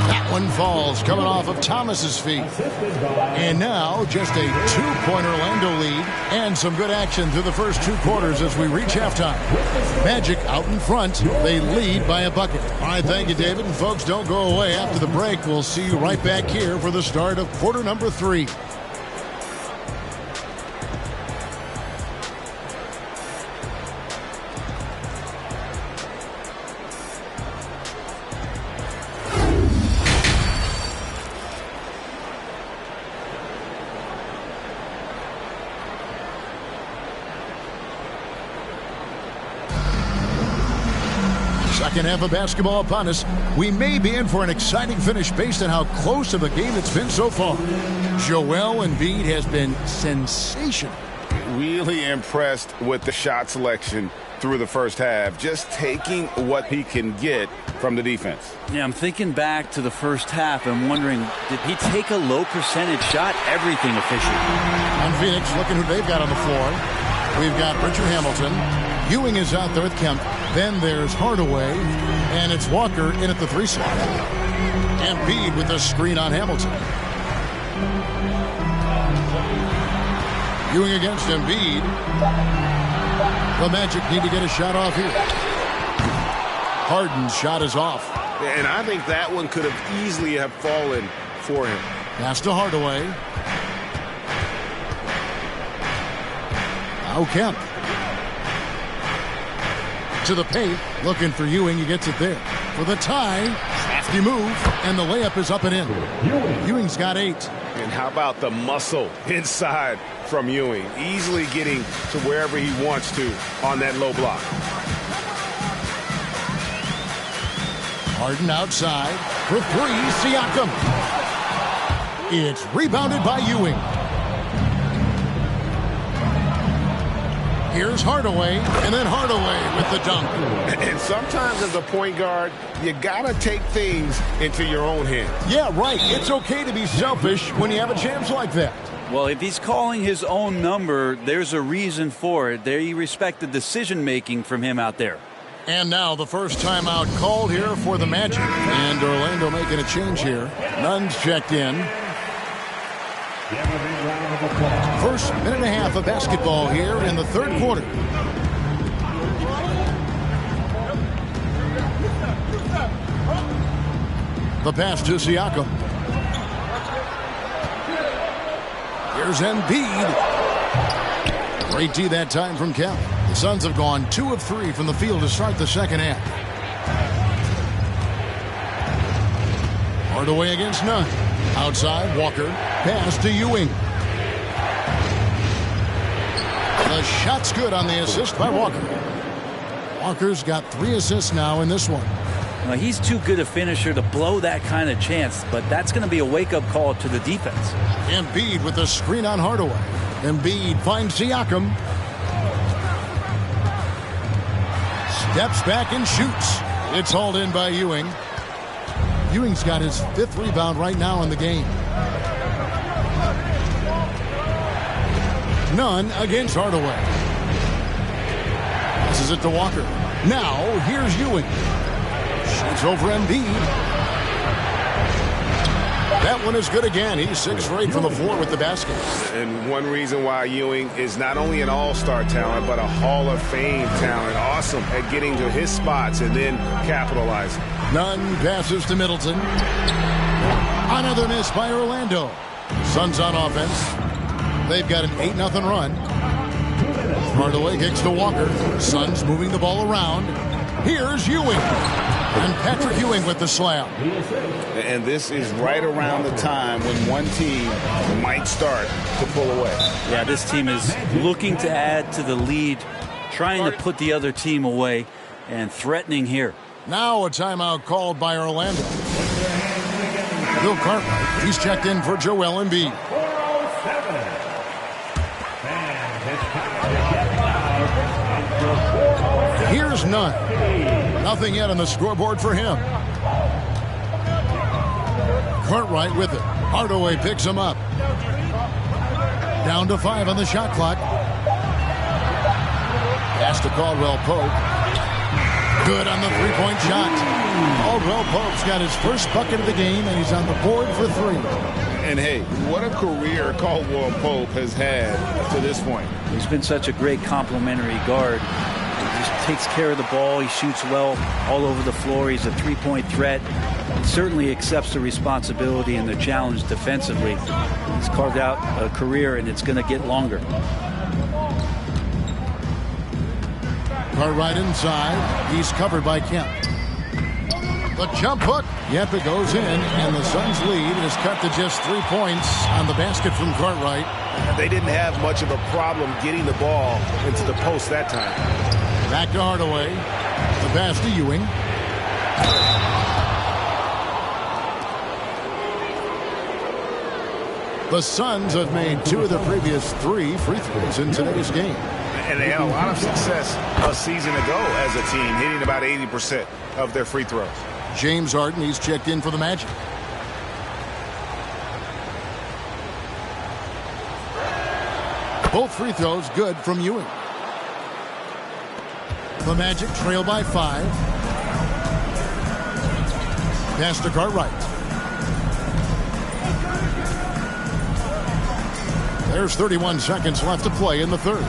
That one falls, coming off of Thomas's feet. And now just a two-point Orlando lead and some good action through the first 2 quarters as we reach halftime. Magic out in front. They lead by a bucket. All right, thank you, David. And folks, don't go away. After the break, we'll see you right back here for the start of quarter number 3. Second half of basketball upon us. We may be in for an exciting finish based on how close of a game it's been so far. Joel Embiid has been sensational. Really impressed with the shot selection through the first half. Just taking what he can get from the defense. Yeah, I'm thinking back to the first half and wondering, did he take a low percentage shot? Everything efficient. On Phoenix, looking who they've got on the floor. We've got Richard Hamilton. Ewing is out there with Kemp. Then there's Hardaway. And it's Walker in at the 3 slot. Embiid with the screen on Hamilton. Ewing against Embiid. The Magic need to get a shot off here. Harden's shot is off. And I think that one could have easily have fallen for him. Pass to Hardaway. Now Kemp. To the paint, looking for Ewing. He gets it there. For the tie. Crafty move, and the layup is up and in. Ewing's got 8. And how about the muscle inside from Ewing? Easily getting to wherever he wants to on that low block. Harden outside for 3. Siakam. It's rebounded by Ewing. Here's Hardaway, and then Hardaway with the dunk. And sometimes as a point guard, you gotta take things into your own hands. Yeah, right. It's okay to be selfish when you have a chance like that. Well, if he's calling his own number, there's a reason for it. They respect the decision-making from him out there. And now the first timeout called here for the Magic. And Orlando making a change here. Nunn's checked in. First minute and a half of basketball here in the third quarter. The pass to Siakam. Here's Embiid. Great D that time from Kemp. The Suns have gone 2 of 3 from the field to start the second half. Hardaway against Nunn. Outside, Walker. Pass to Ewing. The shot's good on the assist by Walker. Walker's got 3 assists now in this one. Well, he's too good a finisher to blow that kind of chance, but that's going to be a wake-up call to the defense. Embiid with the screen on Hardaway. Embiid finds Siakam. Steps back and shoots. It's hauled in by Ewing. Ewing's got his 5th rebound right now in the game. Nunn against Hardaway. This is it to Walker. Now, here's Ewing. Shoots over Embiid. That one is good again. He's 6 for 8 from the floor with the basket. And one reason why Ewing is not only an all-star talent, but a Hall of Fame talent. Awesome at getting to his spots and then capitalizing. Nunn passes to Middleton. Another miss by Orlando. Suns on offense. They've got an 8-0 run. Hardaway kicks to Walker. Suns moving the ball around. Here's Ewing. And Patrick Ewing with the slam. And this is right around the time when one team might start to pull away. Yeah, this team is looking to add to the lead, trying to put the other team away, and threatening here. Now a timeout called by Orlando. Bill Cartwright, he's checked in for Joel Embiid. Here's Nunn. Nothing yet on the scoreboard for him. Cartwright with it. Hardaway picks him up. Down to 5 on the shot clock. Pass to Caldwell Pope. Good on the three-point shot. Caldwell Pope's got his first bucket of the game, and he's on the board for 3. And hey, what a career Caldwell Pope has had to this point. He's been such a great complimentary guard. He just takes care of the ball. He shoots well all over the floor. He's a three-point threat. He certainly accepts the responsibility and the challenge defensively. He's carved out a career, and it's going to get longer. Cartwright inside. He's covered by Kemp. The jump hook. Yep, it goes in, and the Suns' lead is cut to just 3 points on the basket from Cartwright. They didn't have much of a problem getting the ball into the post that time. Back to Hardaway. The pass to Ewing. The Suns have made 2 of the previous 3 free throws in today's game. And they had a lot of success a season ago as a team, hitting about 80% of their free throws. James Harden, he's checked in for the Magic. Both free throws good from Ewing. The Magic trail by 5. Pass to Cartwright. There's 31 seconds left to play in the third.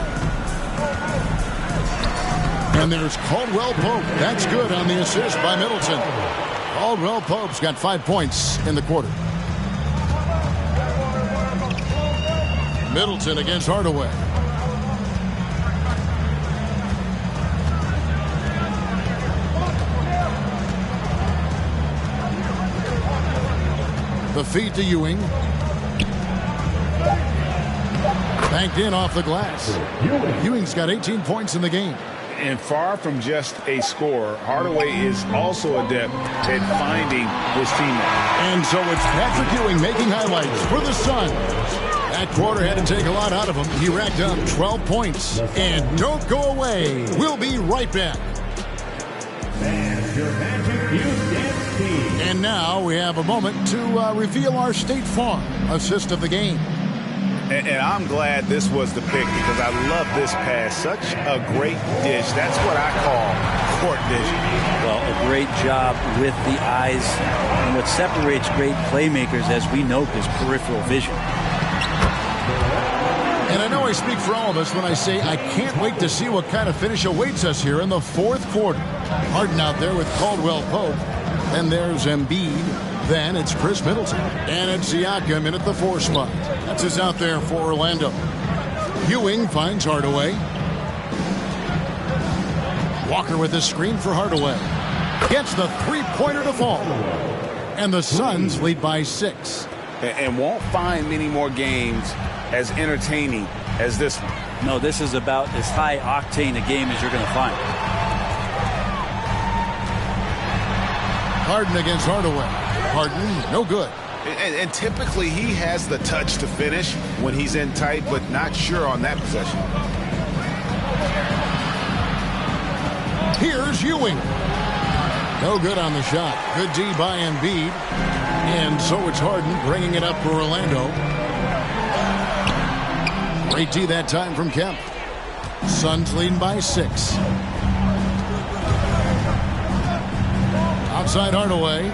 And there's Caldwell Pope. That's good on the assist by Middleton. Caldwell Pope's got 5 points in the quarter. Middleton against Hardaway. The feed to Ewing. Banked in off the glass. Ewing's got 18 points in the game. And far from just a scorer, Hardaway is also adept at finding his teammates. And so it's Patrick Ewing making highlights for the Suns. That quarter had to take a lot out of him. He racked up 12 points. And don't go away. We'll be right back. And now we have a moment to reveal our State Farm assist of the game. And I'm glad this was the pick because I love this pass. Such a great dish. That's what I call court vision. Well, a great job with the eyes. And what separates great playmakers, as we know, is peripheral vision. And I know I speak for all of us when I say I can't wait to see what kind of finish awaits us here in the fourth quarter. Harden out there with Caldwell Pope. Then there's Embiid. Then it's Chris Middleton. And it's Siakam in at the 4 spot. That's us out there for Orlando. Ewing finds Hardaway. Walker with a screen for Hardaway. Gets the three-pointer to fall. And the Suns lead by 6. And won't find many more games as entertaining as this one. No, this is about as high octane a game as you're going to find. Harden against Hardaway. Harden, no good. And typically he has the touch to finish when he's in tight, but not sure on that possession. Here's Ewing. No good on the shot. Good D by Embiid. And so it's Harden bringing it up for Orlando. Great D that time from Kemp. Suns leading by 6. Outside Hardaway.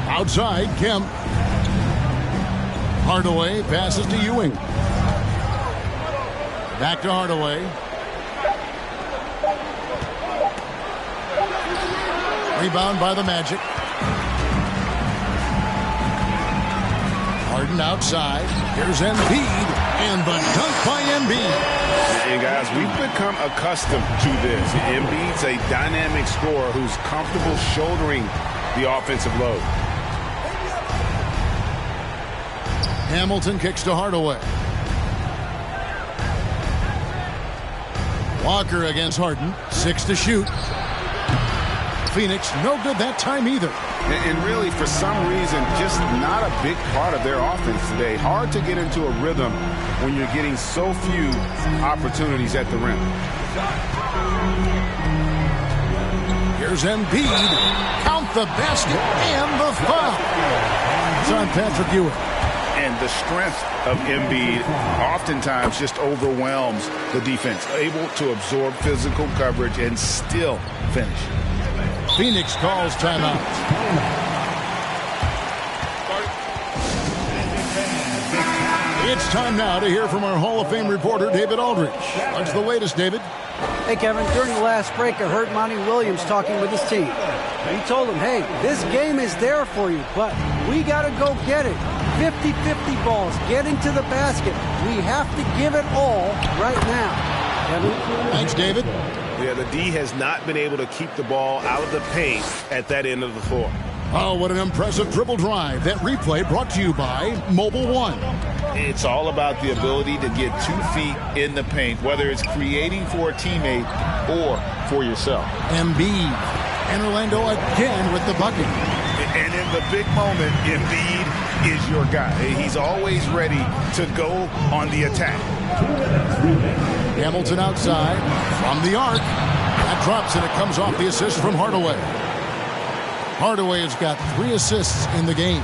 Outside Kemp. Hardaway passes to Ewing. Back to Hardaway. Rebound by the Magic. Harden outside. Here's Embiid. And the dunk by Embiid. And guys, we've become accustomed to this. Embiid's a dynamic scorer who's comfortable shouldering the offensive load. Hamilton kicks to Hardaway. Walker against Harden. 6 to shoot. Phoenix, no good that time either. And really, for some reason, just not a big part of their offense today. Hard to get into a rhythm when you're getting so few opportunities at the rim. Here's Embiid. Count the basket and the foul. It's on Patrick Ewing. And the strength of Embiid oftentimes just overwhelms the defense. Able to absorb physical coverage and still finish. Phoenix calls timeout. It's time now to hear from our Hall of Fame reporter, David Aldridge. What's the latest, David? Hey, Kevin, during the last break, I heard Monty Williams talking with his team. He told them, hey, this game is there for you, but we got to go get it. 50-50 balls, getting to the basket. We have to give it all right now. Kevin? Thanks, David. Yeah, the D has not been able to keep the ball out of the paint at that end of the floor. Oh, what an impressive dribble drive. That replay brought to you by Mobile One. It's all about the ability to get 2 feet in the paint, whether it's creating for a teammate or for yourself. Embiid. And Orlando again with the bucket. And in the big moment, Embiid is your guy. He's always ready to go on the attack. Hamilton outside from the arc. That drops and it comes off the assist from Hardaway. Hardaway has got 3 assists in the game.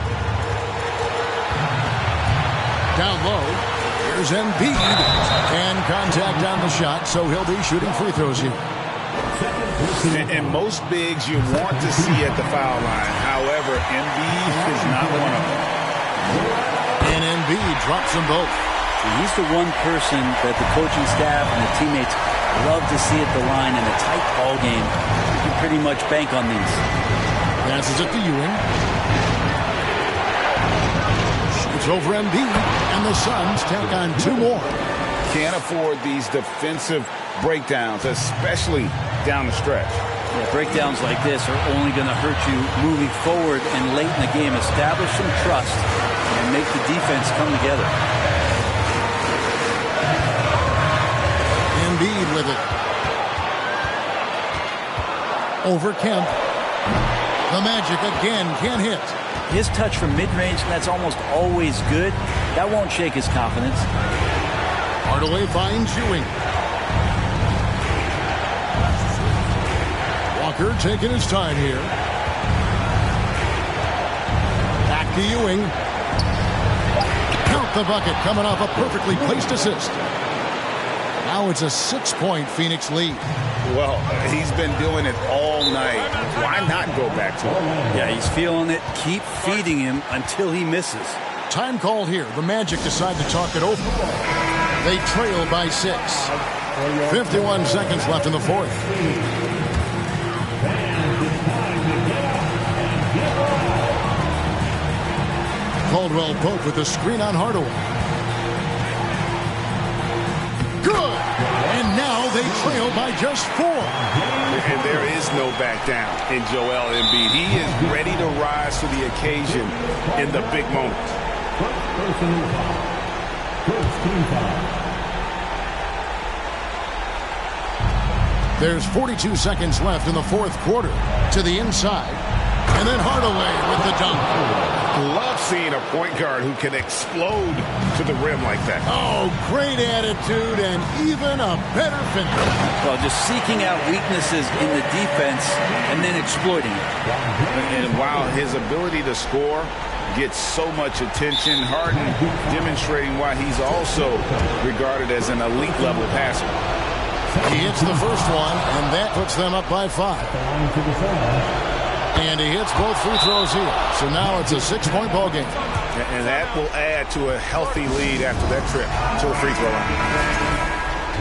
Down low. Here's Embiid. And contact on the shot, so he'll be shooting free throws here. And most bigs you want to see at the foul line. However, Embiid is not one of them. And Embiid drops them both. He's the one person that the coaching staff and the teammates love to see at the line in a tight ball game. You can pretty much bank on these. Passes it to Ewing. Shoots over Embiid, and the Suns tack on 2 more. Can't afford these defensive breakdowns, especially down the stretch. Yeah, breakdowns like this are only going to hurt you moving forward and late in the game. Establish some trust and make the defense come together. Embiid with it. Over Kemp. The Magic again can't hit. His touch from mid-range, that's almost always good. That won't shake his confidence. Hardaway finds Ewing. Walker taking his time here. Back to Ewing. Count the bucket, coming off a perfectly placed assist. Now it's a 6-point Phoenix lead. Well, he's been doing it all night. Why not go back to him? Yeah, he's feeling it. Keep feeding him until he misses. Time called here. The Magic decide to talk it over. They trail by 6. 51 seconds left in the fourth. Caldwell Pope with the screen on Hardaway. Good! And now they trail by just 4. And there is no back down in Joel Embiid. He is ready to rise to the occasion in the big moments. There's 42 seconds left in the fourth quarter. To the inside. And then Hardaway with the dunk. Love seeing a point guard who can explode to the rim like that. Oh, great attitude and even a better finish. Well, just seeking out weaknesses in the defense and then exploiting it. And while his ability to score gets so much attention, Harden demonstrating why he's also regarded as an elite level passer. He hits the first one, and that puts them up by 5. And he hits both free throws here. So now it's a 6-point ball game. And that will add to a healthy lead after that trip to the free throw line.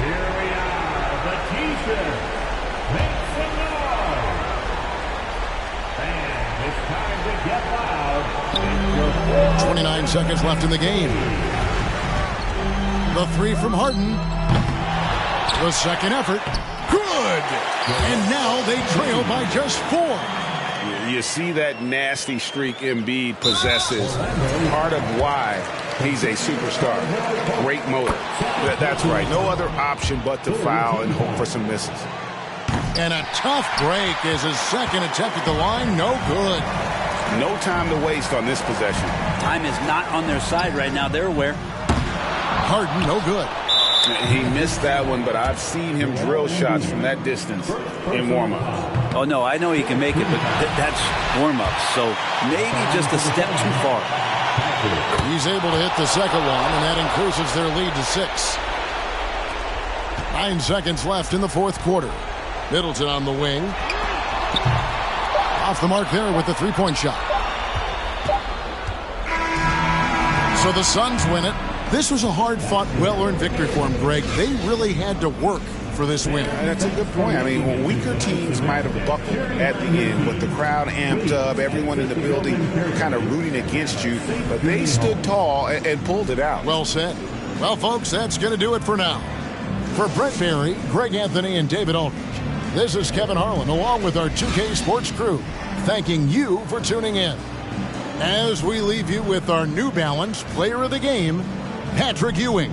Here we are, the teacher. Make some noise. And it's time to get loud. 29 seconds left in the game. The 3 from Harden. The second effort. Good! And now they trail by just 4. You see that nasty streak Embiid possesses. Part of why he's a superstar. Great motor. That's right. No other option but to foul and hope for some misses. And a tough break is his second attempt at the line. No good. No time to waste on this possession. Time is not on their side right now. They're aware. Harden, no good. He missed that one, but I've seen him drill shots from that distance in warm-up. Oh, no, I know he can make it, but that's warm-up. So maybe just a step too far. He's able to hit the second one, and that increases their lead to 6. 9 seconds left in the fourth quarter. Middleton on the wing. Off the mark there with the 3-point shot. So the Suns win it. This was a hard-fought, well-earned victory for them, Greg. They really had to work for this win. That's a good point. I mean, weaker teams might have buckled at the end, but the crowd amped up, everyone in the building kind of rooting against you, but they stood tall and pulled it out. Well said. Well, folks, that's going to do it for now. For Brett Barry, Greg Anthony, and David Aldridge, this is Kevin Harlan, along with our 2K Sports crew, thanking you for tuning in. As we leave you with our New Balance Player of the Game, Patrick Ewing.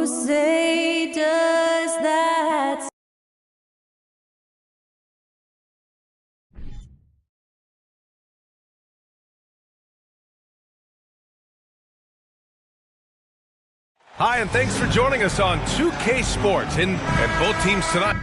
Who say does that? Hi, and thanks for joining us on 2K Sports. And both teams tonight.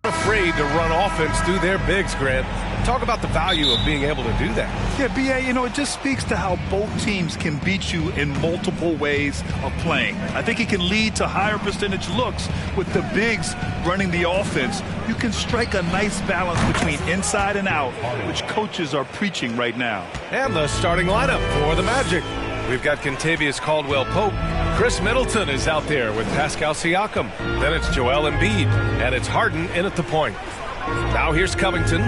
Afraid to run offense through their bigs, Grant. Talk about the value of being able to do that. Yeah, B.A., it just speaks to how both teams can beat you in multiple ways of playing. I think it can lead to higher percentage looks with the bigs running the offense. You can strike a nice balance between inside and out, which coaches are preaching right now. And the starting lineup for the Magic. We've got Kentavious Caldwell-Pope. Chris Middleton is out there with Pascal Siakam. Then it's Joel Embiid. And it's Harden in at the point. Now here's Covington.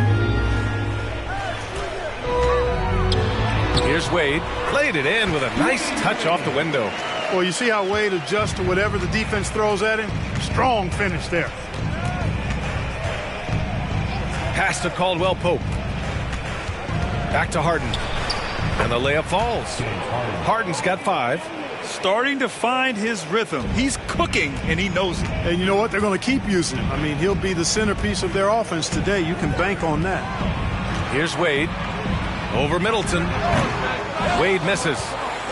Here's Wade. Played it in with a nice touch off the window. Well, you see how Wade adjusts to whatever the defense throws at him? Strong finish there. Pass to Caldwell-Pope. Back to Harden. And the layup falls. Harden's got 5. Starting to find his rhythm. He's cooking, and he knows it. And you know what? They're going to keep using him. I mean, he'll be the centerpiece of their offense today. You can bank on that. Here's Wade. Over Middleton. Wade misses.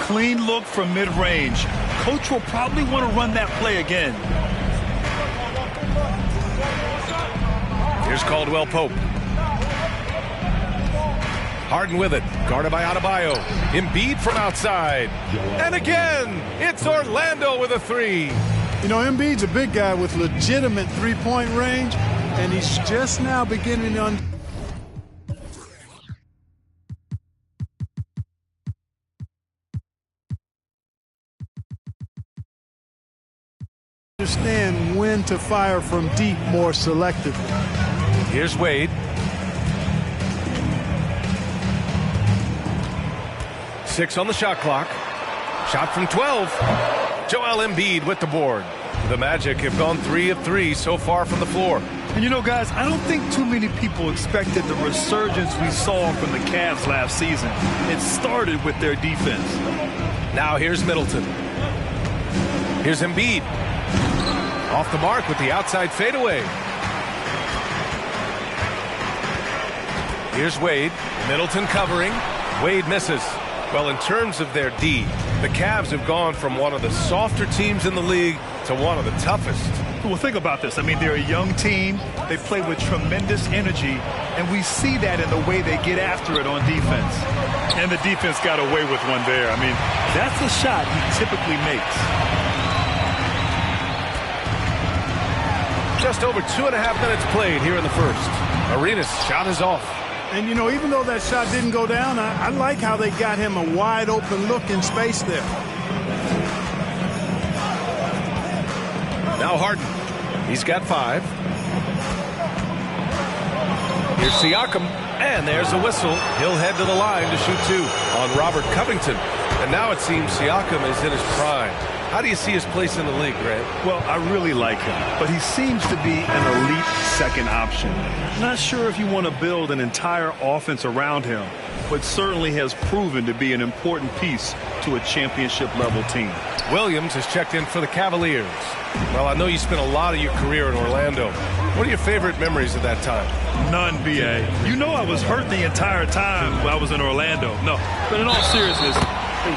Clean look from mid-range. Coach will probably want to run that play again. Here's Caldwell-Pope. Harden with it, guarded by Adebayo. Embiid from outside. And again, it's Orlando with a three. You know, Embiid's a big guy with legitimate three-point range, and he's just now beginning to understand when to fire from deep more selectively. Here's Wade. 6 on the shot clock. Shot from 12. Joel Embiid with the board. The Magic have gone 3 of 3 so far from the floor. And you know, guys, I don't think too many people expected the resurgence we saw from the Cavs last season. It started with their defense. Now here's Middleton. Here's Embiid. Off the mark with the outside fadeaway. Here's Wade. Middleton covering. Wade misses. Well, in terms of their D, the Cavs have gone from one of the softer teams in the league to one of the toughest. Well, think about this. I mean, they're a young team. They play with tremendous energy, and we see that in the way they get after it on defense. And the defense got away with one there. I mean, that's the shot he typically makes. Just over 2.5 minutes played here in the first. Arenas' shot is off. And, you know, even though that shot didn't go down, I like how they got him a wide-open look in space there. Now Harden. He's got 5. Here's Siakam. And there's a whistle. He'll head to the line to shoot 2 on Robert Covington. And now it seems Siakam is in his prime. How do you see his place in the league, Grant? Well, I really like him, but he seems to be an elite second option. Not sure if you want to build an entire offense around him, but certainly has proven to be an important piece to a championship-level team. Williams has checked in for the Cavaliers. Well, I know you spent a lot of your career in Orlando. What are your favorite memories of that time? None, B.A. You know I was hurt the entire time I was in Orlando. No, but in all seriousness,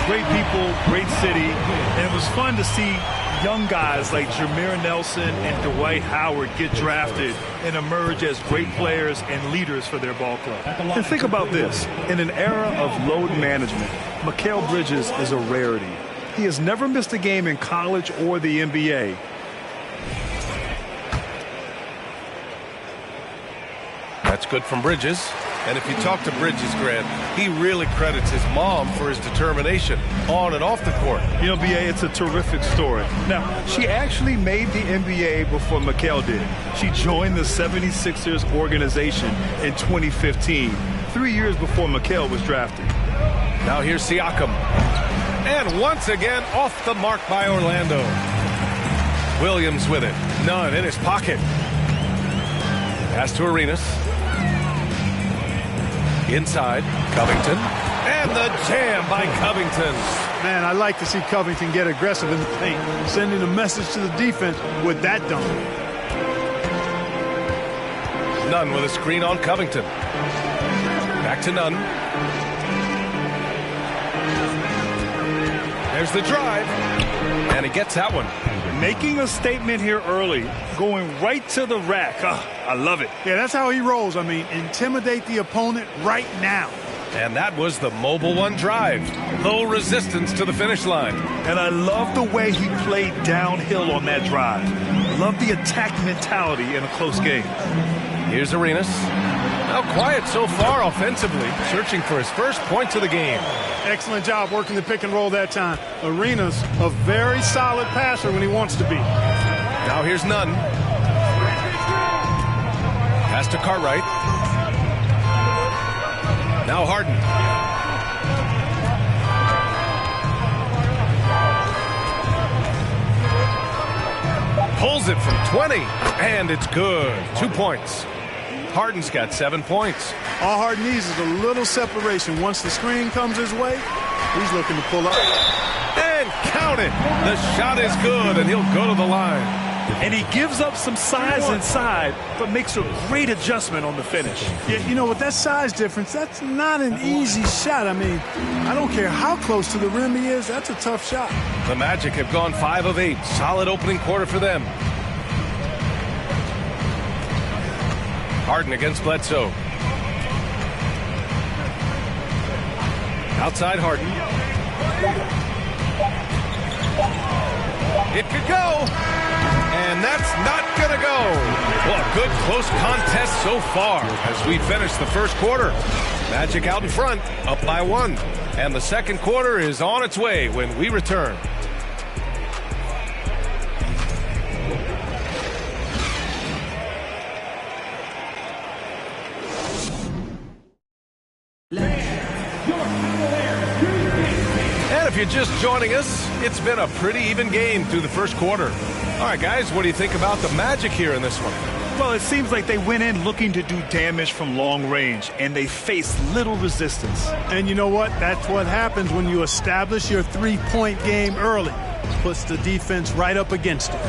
great people, great city, and it was fun to see young guys like Jameer Nelson and Dwight Howard get drafted and emerge as great players and leaders for their ball club. And think about this. In an era of load management, Mikal Bridges is a rarity. He has never missed a game in college or the NBA. That's good from Bridges. And if you talk to Bridges, Grant, he really credits his mom for his determination on and off the court. You know, B.A., it's a terrific story. Now, she actually made the NBA before Mikal did. She joined the 76ers organization in 2015, 3 years before Mikal was drafted. Now here's Siakam. And once again, off the mark by Orlando. Williams with it. None in his pocket. Pass to Arenas. Inside, Covington. And the jam by Covington. Man, I like to see Covington get aggressive in the paint, sending a message to the defense with that dunk. Nunn with a screen on Covington. Back to Nunn. There's the drive. And he gets that one. Making a statement here early, going right to the rack. Oh, I love it. Yeah, that's how he rolls. I mean, intimidate the opponent right now. And that was the mobile one drive. Low resistance to the finish line. And I love the way he played downhill on that drive. Love the attack mentality in a close game. Here's Arenas. Now quiet so far offensively, searching for his first points of the game. Excellent job working the pick and roll that time. Arenas, a very solid passer when he wants to be. Now here's Nunn. Pass to Cartwright. Now Harden. Pulls it from 20, and it's good. 2 points. Harden's got 7 points. All Harden needs is a little separation. Once the screen comes his way, he's looking to pull up. And count it. The shot is good, and he'll go to the line. And he gives up some size inside, but makes a great adjustment on the finish. Yeah, you know, with that size difference, that's not an easy shot. I mean, I don't care how close to the rim he is. That's a tough shot. The Magic have gone 5 of 8. Solid opening quarter for them. Harden against Bledsoe. Outside Harden. It could go. And that's not going to go. Well, a good close contest so far as we finish the first quarter. Magic out in front, up by 1. And the second quarter is on its way when we return. And if you're just joining us, it's been a pretty even game through the first quarter. All right, guys, what do you think about the Magic here in this one? Well, it seems like they went in looking to do damage from long range, and they faced little resistance. And you know what? That's what happens when you establish your three-point game early. Puts the defense right up against it.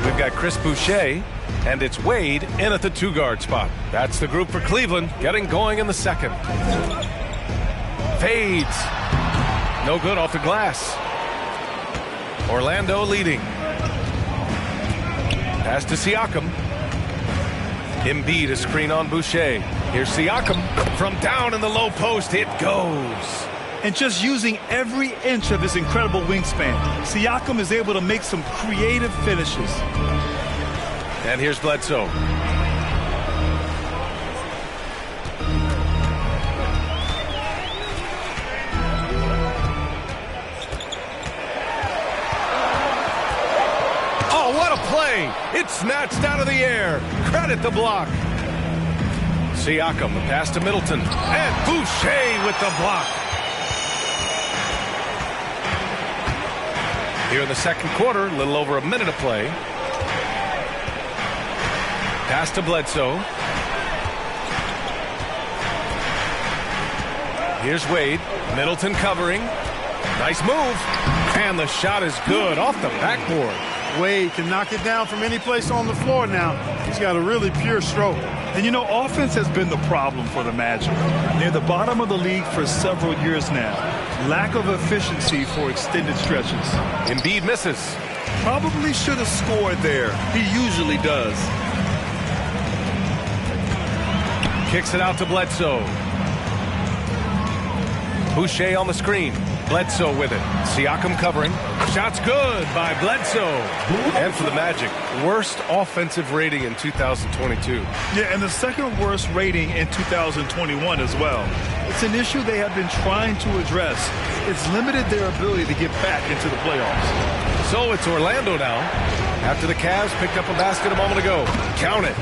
We've got Chris Boucher, and it's Wade in at the 2-guard spot. That's the group for Cleveland, getting going in the second. Fades. No good off the glass. Orlando leading. Pass to Siakam. Embiid a screen on Boucher. Here's Siakam from down in the low post. It goes. And just using every inch of his incredible wingspan, Siakam is able to make some creative finishes. And here's Bledsoe. Play. It's snatched out of the air. Credit the block. Siakam, the pass to Middleton. And Boucher with the block. Here in the second quarter, a little over a minute of play. Pass to Bledsoe. Here's Wade. Middleton covering. Nice move. And the shot is good off the backboard. Wade can knock it down from any place on the floor now. He's got a really pure stroke. And you know, offense has been the problem for the Magic. They're the bottom of the league for several years now. Lack of efficiency for extended stretches. Embiid misses. Probably should have scored there. He usually does. Kicks it out to Bledsoe. Boucher on the screen. Bledsoe with it. Siakam covering. Shot's good by Bledsoe. And for the Magic, worst offensive rating in 2022. Yeah, and the second worst rating in 2021 as well. It's an issue they have been trying to address. It's limited their ability to get back into the playoffs. So it's Orlando now. After the Cavs picked up a basket a moment ago. Count it.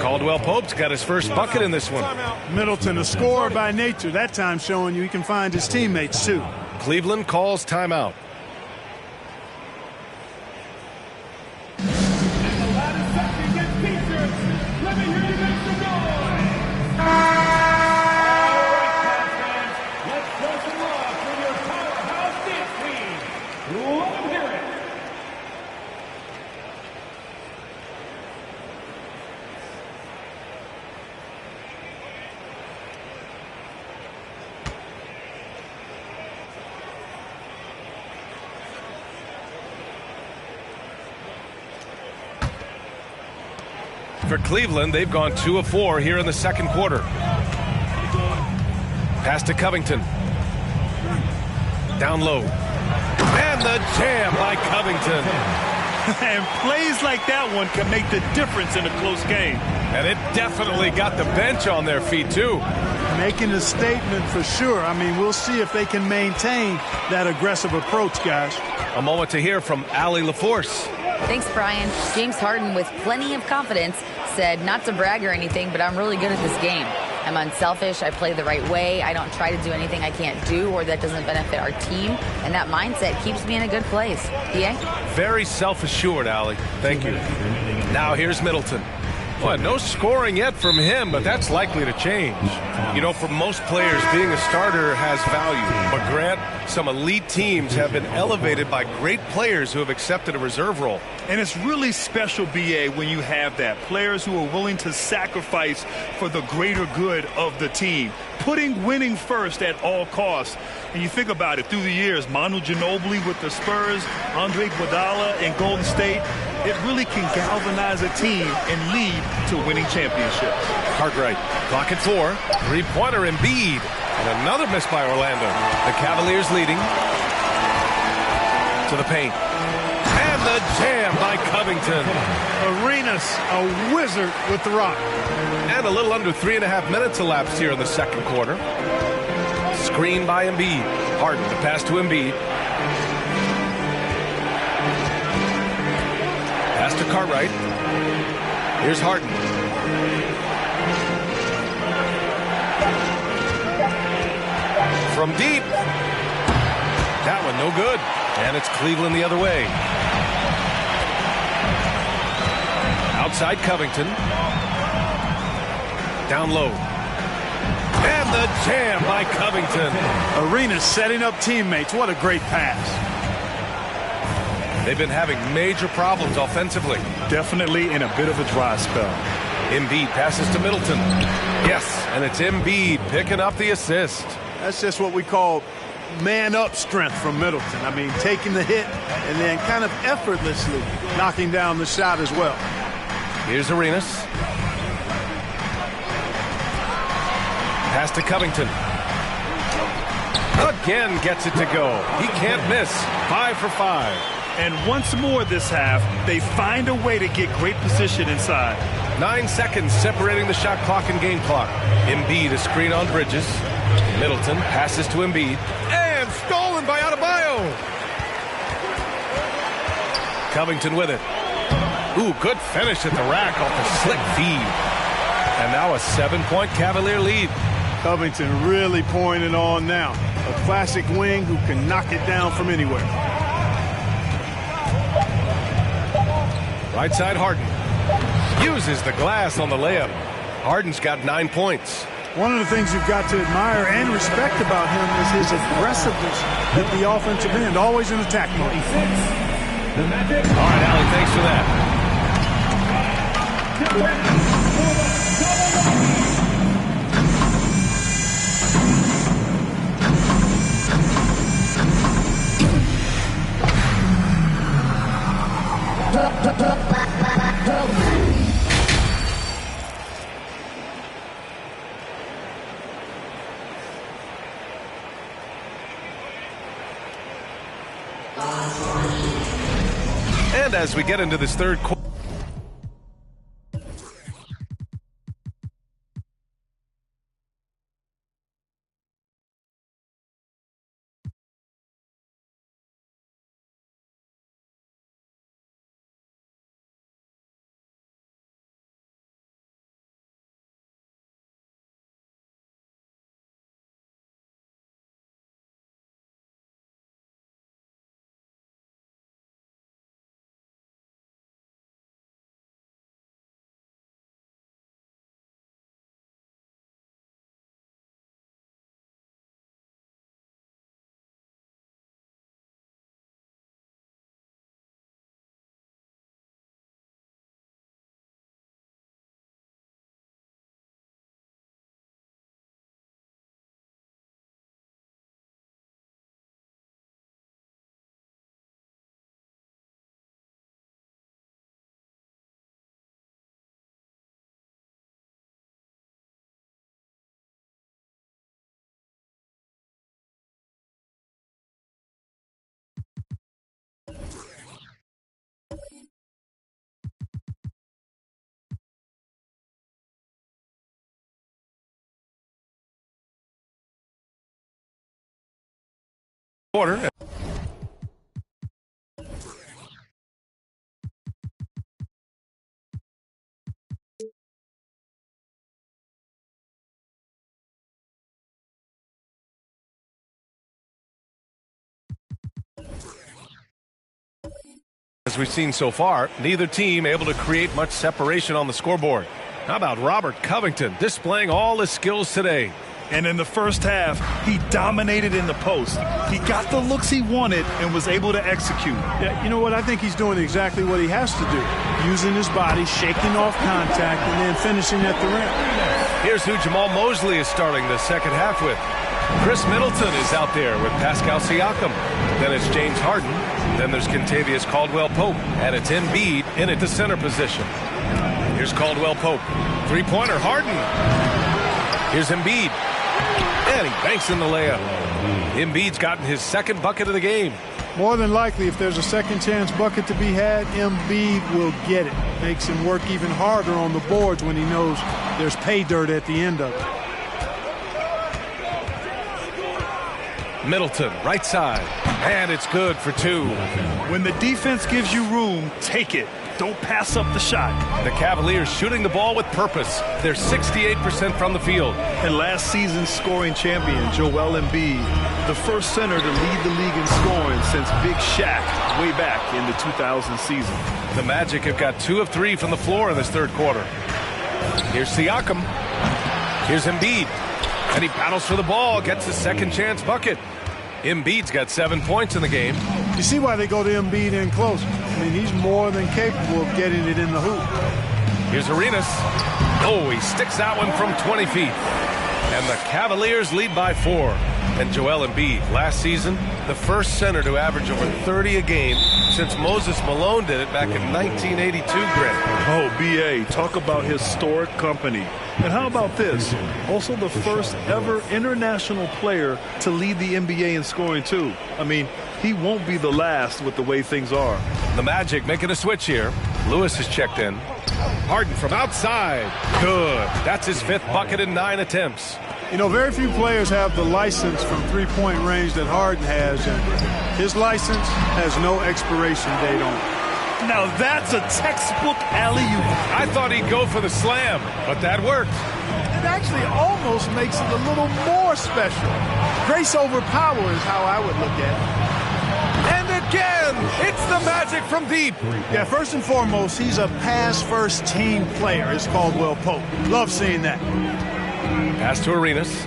Caldwell Pope's got his first bucket in this one. Middleton, a scorer by nature, that time showing you he can find his teammates too. Cleveland calls timeout. For Cleveland, they've gone 2 of 4 here in the second quarter. Pass to Covington. Down low. And the jam by Covington. And plays like that one can make the difference in a close game. And it definitely got the bench on their feet, too. Making a statement for sure. I mean, we'll see if they can maintain that aggressive approach, guys. A moment to hear from Allie LaForce. Thanks, Brian. James Harden, with plenty of confidence, said not to brag or anything, but I'm really good at this game. I'm unselfish. I play the right way. I don't try to do anything I can't do or that doesn't benefit our team. And that mindset keeps me in a good place. PA? Very self-assured, Allie. Thank you. Now here's Middleton. Well, no scoring yet from him, but that's likely to change. You know, for most players, being a starter has value. But Grant, some elite teams have been elevated by great players who have accepted a reserve role. And it's really special, BA, when you have that. Players who are willing to sacrifice for the greater good of the team. Putting winning first at all costs. And you think about it, through the years, Manu Ginobili with the Spurs, Andre Iguodala in Golden State, it really can galvanize a team and lead to winning championships. Cartwright, clock at 4. Three-pointer Embiid. And another miss by Orlando. The Cavaliers leading. To the paint. And the jam by Covington. Arenas, a wizard with the rock. And a little under 3.5 minutes elapsed here in the second quarter. Screen by Embiid. Harden, the pass to Embiid. Pass to Cartwright. Here's Harden. From deep. That one no good. And it's Cleveland the other way. Outside Covington. Down low. And the jam by Covington. Arenas setting up teammates. What a great pass. They've been having major problems offensively. Definitely in a bit of a dry spell. Embiid passes to Middleton. Yes, and it's Embiid picking up the assist. That's just what we call man-up strength from Middleton. I mean, taking the hit and then kind of effortlessly knocking down the shot as well. Here's Arenas. Pass to Covington. Again gets it to go. He can't miss. 5 for 5. And once more this half, they find a way to get great position inside. 9 seconds separating the shot clock and game clock. Embiid is screen on Bridges. Middleton passes to Embiid. And stolen by Adebayo. Covington with it. Ooh, good finish at the rack off the slick feed. And now a 7-point Cavalier lead. Covington really pouring it on now. A classic wing who can knock it down from anywhere. Right side Harden. Uses the glass on the layup. Harden's got 9 points. One of the things you've got to admire and respect about him is his aggressiveness at the offensive end, always in attack mode. All right, Allie, thanks for that. And as we get into this third quarter, as we've seen so far, neither team able to create much separation on the scoreboard. How about Robert Covington displaying all his skills today? And in the first half, he dominated in the post. He got the looks he wanted and was able to execute. Yeah, you know what? I think he's doing exactly what he has to do. Using his body, shaking off contact, and then finishing at the rim. Here's who Jamal Mosley is starting the second half with. Chris Middleton is out there with Pascal Siakam. Then it's James Harden. Then there's Kentavious Caldwell-Pope. And it's Embiid in at the center position. Here's Caldwell-Pope. Three-pointer, Harden. Here's Embiid. And he banks in the layup. Embiid's gotten his second bucket of the game. More than likely, if there's a second chance bucket to be had, Embiid will get it. Makes him work even harder on the boards when he knows there's pay dirt at the end of it. Middleton, right side. And it's good for two. When the defense gives you room, take it. Don't pass up the shot. The Cavaliers shooting the ball with purpose. They're 68% from the field. And last season's scoring champion, Joel Embiid, the first center to lead the league in scoring since Big Shaq way back in the 2000 season. The Magic have got 2 of 3 from the floor in this third quarter. Here's Siakam. Here's Embiid. And he battles for the ball, gets his second chance bucket. Embiid's got 7 points in the game. You see why they go to Embiid in close. I mean, he's more than capable of getting it in the hoop. Here's Arenas. Oh, he sticks that one from 20 feet. And the Cavaliers lead by 4. And Joel Embiid, last season, the first center to average over 30 a game since Moses Malone did it back in 1982, Greg. Oh, B.A., talk about historic company. And how about this? Also the first ever international player to lead the NBA in scoring, too. I mean, he won't be the last with the way things are. The Magic making a switch here. Lewis has checked in. Harden from outside. Good. That's his 5th bucket in 9 attempts. You know, very few players have the license from three-point range that Harden has, and his license has no expiration date on it. Now that's a textbook alley-oop. I thought he'd go for the slam, but that worked. It actually almost makes it a little more special. Grace over power is how I would look at it. And again, it's the Magic from deep. Yeah, first and foremost, he's a pass-first team player. It's Caldwell Pope. Love seeing that. Pass to Arenas.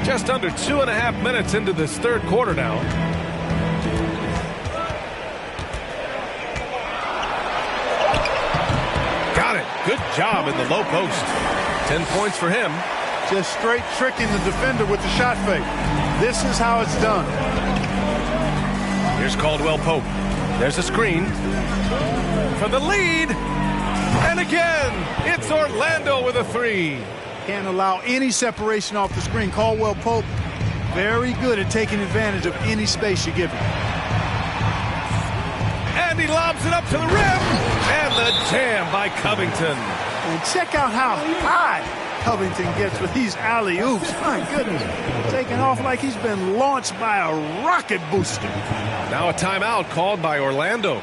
Just under 2.5 minutes into this third quarter now. Got it. Good job in the low post. 10 points for him. Just straight tricking the defender with the shot fake. This is how it's done. Here's Caldwell Pope. There's a screen for the lead. And again, it's Orlando with a 3. Can't allow any separation off the screen. Caldwell Pope, very good at taking advantage of any space you give him. And he lobs it up to the rim. And the jam by Covington. And check out how high Covington gets with these alley-oops. My goodness. Taking off like he's been launched by a rocket booster. Now a timeout called by Orlando.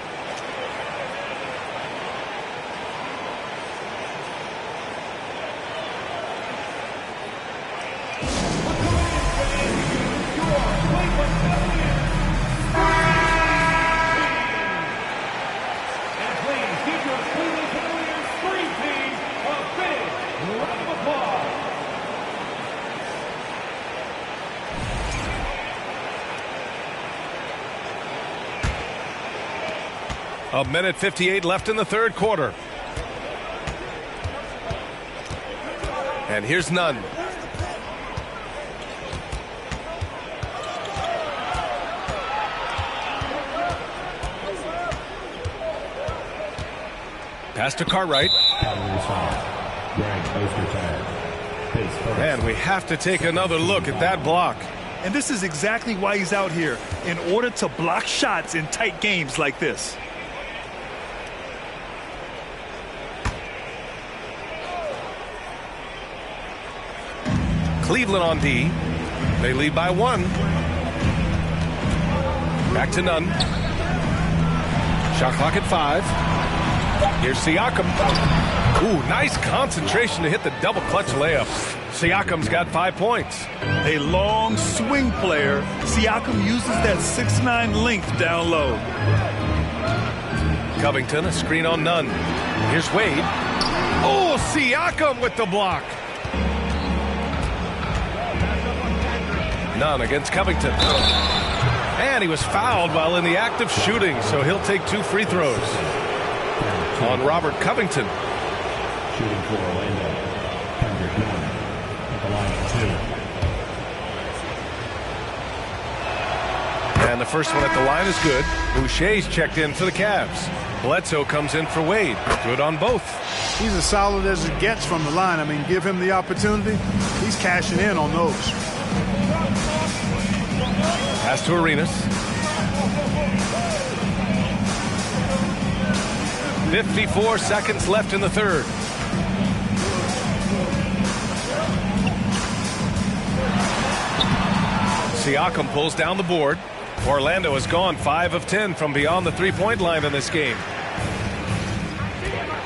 A minute 58 left in the third quarter. And here's Nunn. Pass to Cartwright. And we have to take another look at that block. And this is exactly why he's out here, in order to block shots in tight games like this. Cleveland on D. They lead by 1. Back to Nunn. Shot clock at 5. Here's Siakam. Ooh, nice concentration to hit the double clutch layup. Siakam's got 5 points. A long swing player. Siakam uses that 6'9" length down low. Covington, a screen on Nunn. Here's Wade. Oh, Siakam with the block. Nunn against Covington. And he was fouled while in the act of shooting, so he'll take 2 free throws on Robert Covington. Shooting for Orlando, Kendrick Nunn at the line of 2. And the first one at the line is good. Boucher's checked in for the Cavs. Bledsoe comes in for Wade. Good on both. He's as solid as it gets from the line. I mean, give him the opportunity. He's cashing in on those. Pass to Arenas. 54 seconds left in the third. Siakam pulls down the board. Orlando has gone 5 of 10 from beyond the three-point line in this game.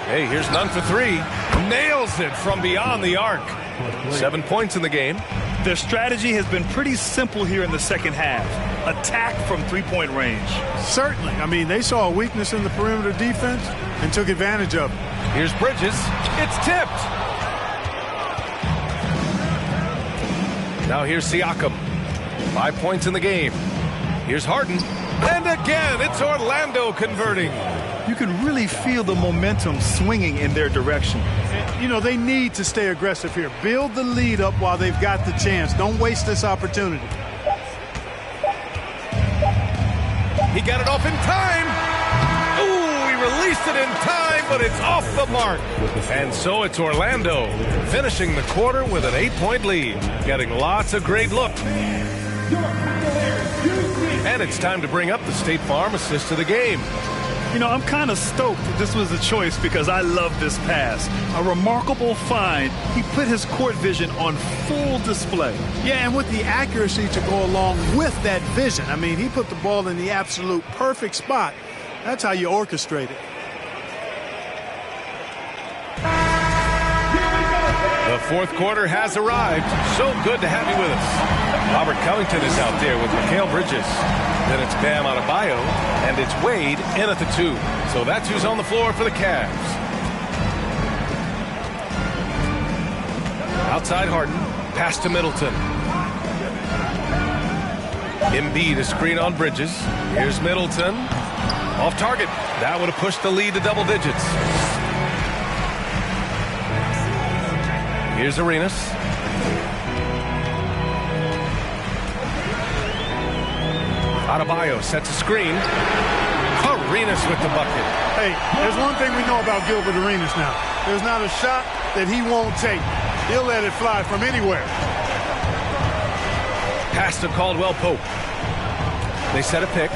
Hey, here's none for three. Nails it from beyond the arc. 7 points in the game. Their strategy has been pretty simple here in the second half. Attack from three-point range. Certainly. I mean, they saw a weakness in the perimeter defense and took advantage of it. Here's Bridges. It's tipped. Now here's Siakam. 5 points in the game. Here's Harden. And again, it's Orlando converting. You can really feel the momentum swinging in their direction. You know, they need to stay aggressive here. Build the lead up while they've got the chance. Don't waste this opportunity. He got it off in time. Ooh, he released it in time, but it's off the mark. And so it's Orlando finishing the quarter with an 8-point lead, getting lots of great looks. And it's time to bring up the State Farm assist of the game. You know, I'm kind of stoked this was a choice because I love this pass. A remarkable find. He put his court vision on full display. Yeah, and with the accuracy to go along with that vision. I mean, he put the ball in the absolute perfect spot. That's how you orchestrate it. The fourth quarter has arrived. So good to have you with us. Robert Covington is out there with Mikal Bridges. Then it's Bam Adebayo, and it's Wade in at the 2. So that's who's on the floor for the Cavs. Outside Harden, pass to Middleton. Embiid a screen on Bridges. Here's Middleton. Off target. That would have pushed the lead to double digits. Here's Arenas. Adebayo sets a screen. Arenas with the bucket. Hey, there's one thing we know about Gilbert Arenas now. There's not a shot that he won't take. He'll let it fly from anywhere. Pass to Caldwell Pope. They set a pick.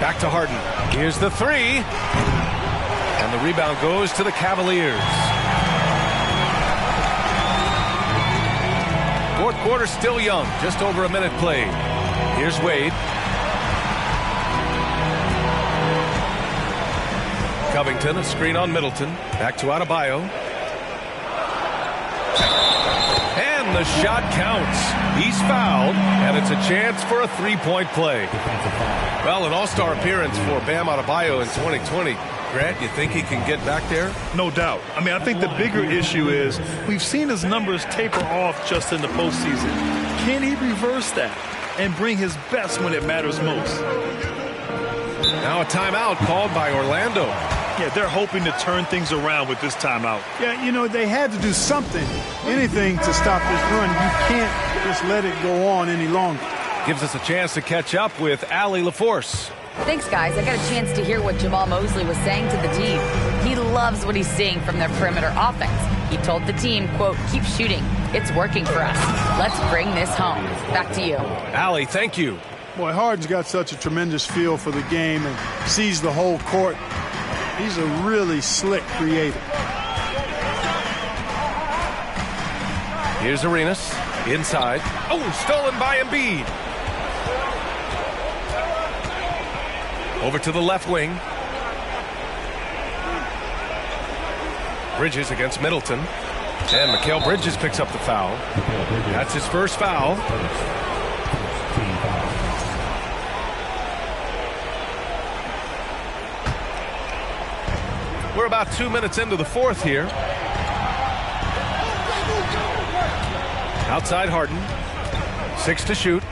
Back to Harden. Here's the 3. And the rebound goes to the Cavaliers. Fourth quarter still young. Just over a minute played. Here's Wade. Covington, a screen on Middleton. Back to Adebayo. And the shot counts. He's fouled, and it's a chance for a three-point play. Well, an all-star appearance for Bam Adebayo in 2020. Grant, you think he can get back there? No doubt. I mean, I think the bigger issue is we've seen his numbers taper off just in the postseason. Can he reverse that and bring his best when it matters most? Now a timeout called by Orlando. Yeah, they're hoping to turn things around with this timeout. Yeah, you know, they had to do something, anything to stop this run. You can't just let it go on any longer. Gives us a chance to catch up with Allie LaForce. Thanks, guys. I got a chance to hear what Jamal Mosley was saying to the team. He loves what he's seeing from their perimeter offense. He told the team, quote, keep shooting. It's working for us. Let's bring this home. Back to you. Allie, thank you. Boy, Harden's got such a tremendous feel for the game and sees the whole court. He's a really slick creator. Here's Arenas. Inside. Oh, stolen by Embiid. Over to the left wing. Bridges against Middleton. And Mikal Bridges picks up the foul. That's his first foul. We're about 2 minutes into the fourth here. Outside Harden. 6 to shoot.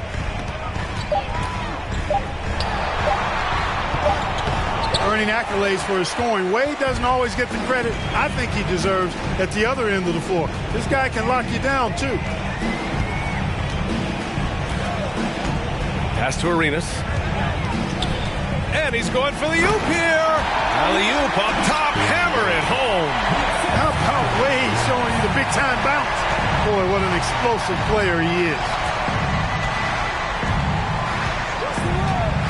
Earning accolades for his scoring. Wade doesn't always get the credit I think he deserves at the other end of the floor. This guy can lock you down, too. Pass to Arenas. And he's going for the oop here. Alley-oop up top, hammer it home. How about Wade showing you the big-time bounce? Boy, what an explosive player he is.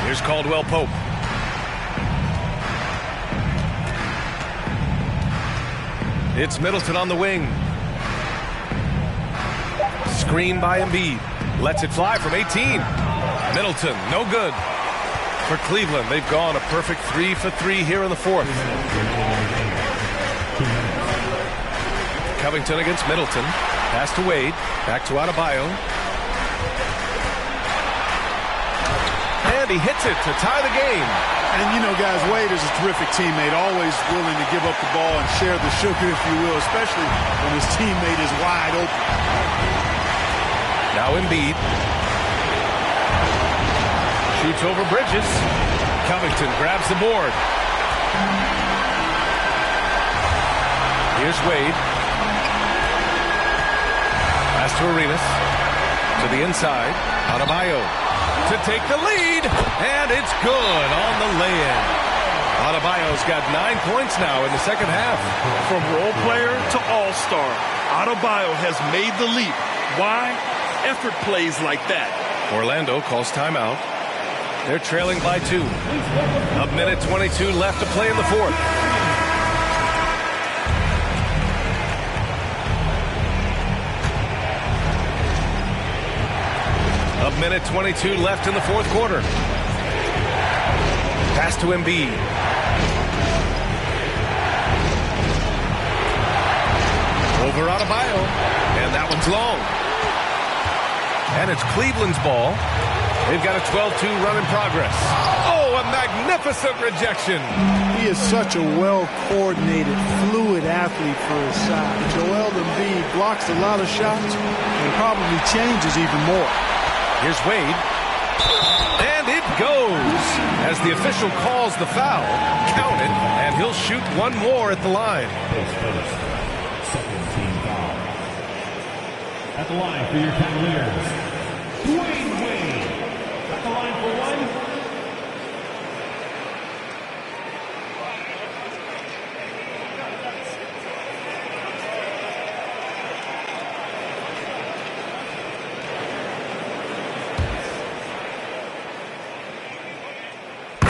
Here's Caldwell Pope. It's Middleton on the wing. Screen by Embiid. Lets it fly from 18. Middleton, no good. For Cleveland, they've gone a perfect 3 for 3 here in the fourth. Covington against Middleton. Pass to Wade. Back to Adebayo. And he hits it to tie the game. And, you know, guys, Wade is a terrific teammate, always willing to give up the ball and share the sugar, if you will, especially when his teammate is wide open. Now Embiid. Shoots over Bridges. Covington grabs the board. Here's Wade. Pass to Arenas. To the inside. Adebayo to take the lead. And it's good on the lay-in. Adebayo's got 9 points now in the second half. From role player to all-star, Adebayo has made the leap. Why? Effort plays like that. Orlando calls timeout. They're trailing by 2. A minute 22 left to play in the fourth. A minute 22 left in the fourth quarter. Pass to Embiid. Over Adebayo. And that one's long. And it's Cleveland's ball. They've got a 12-2 run in progress. Oh, a magnificent rejection. He is such a well-coordinated, fluid athlete for his side. Joel Embiid blocks a lot of shots and probably changes even more. Here's Wade. And it goes. As the official calls the foul, count it, and he'll shoot one more at the line. Second team foul. At the line for your Cavaliers, Dwayne Wade. At the line for one.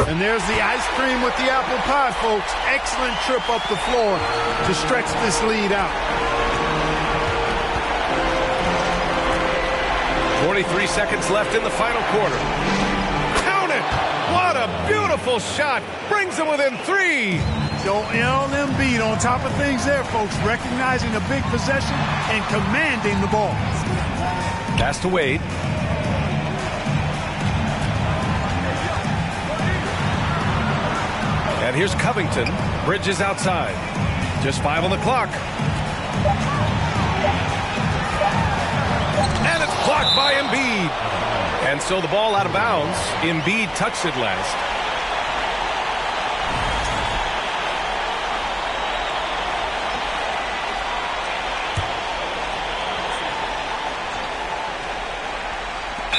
And there's the ice cream with the apple pie, folks. Excellent trip up the floor to stretch this lead out. 43 seconds left in the final quarter. Count it! What a beautiful shot! Brings them within 3. Joel Embiid on top of things there, folks. Recognizing a big possession and commanding the ball. Pass to Wade. And here's Covington. Bridges outside. Just 5 on the clock. And it's blocked by Embiid. And so the ball out of bounds. Embiid touched it last.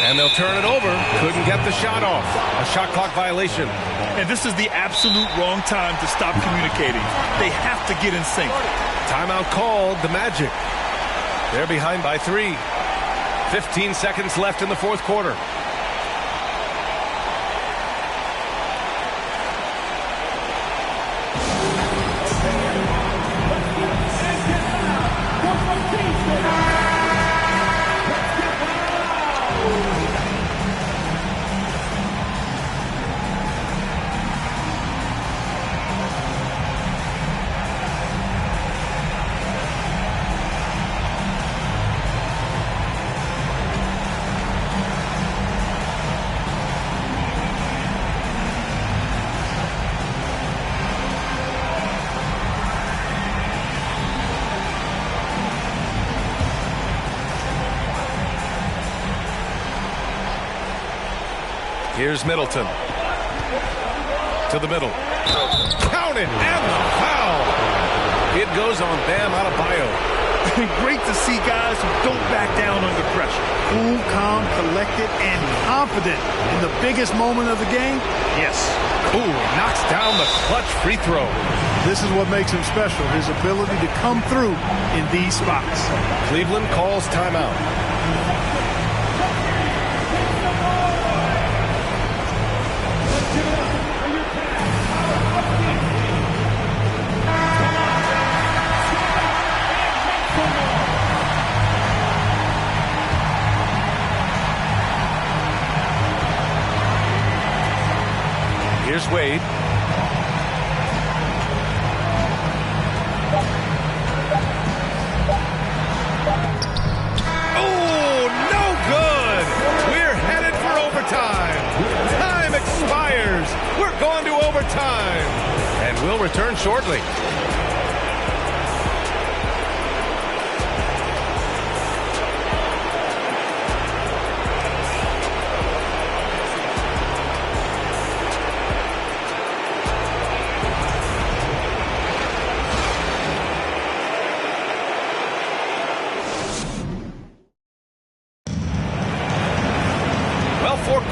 And they'll turn it over. Couldn't get the shot off. A shot clock violation. And this is the absolute wrong time to stop communicating. They have to get in sync. Timeout called. The Magic. They're behind by 3. 15 seconds left in the fourth quarter. Here's Middleton. To the middle. Count it! And the foul! It goes on Bam Adebayo. Great to see guys who don't back down under pressure. cool, calm, collected, and confident in the biggest moment of the game? Yes. Ooh, knocks down the clutch free throw. This is what makes him special, his ability to come through in these spots. Cleveland calls timeout. Here's Wade. Oh, no good. We're headed for overtime. Time expires. We're going to overtime. And we'll return shortly.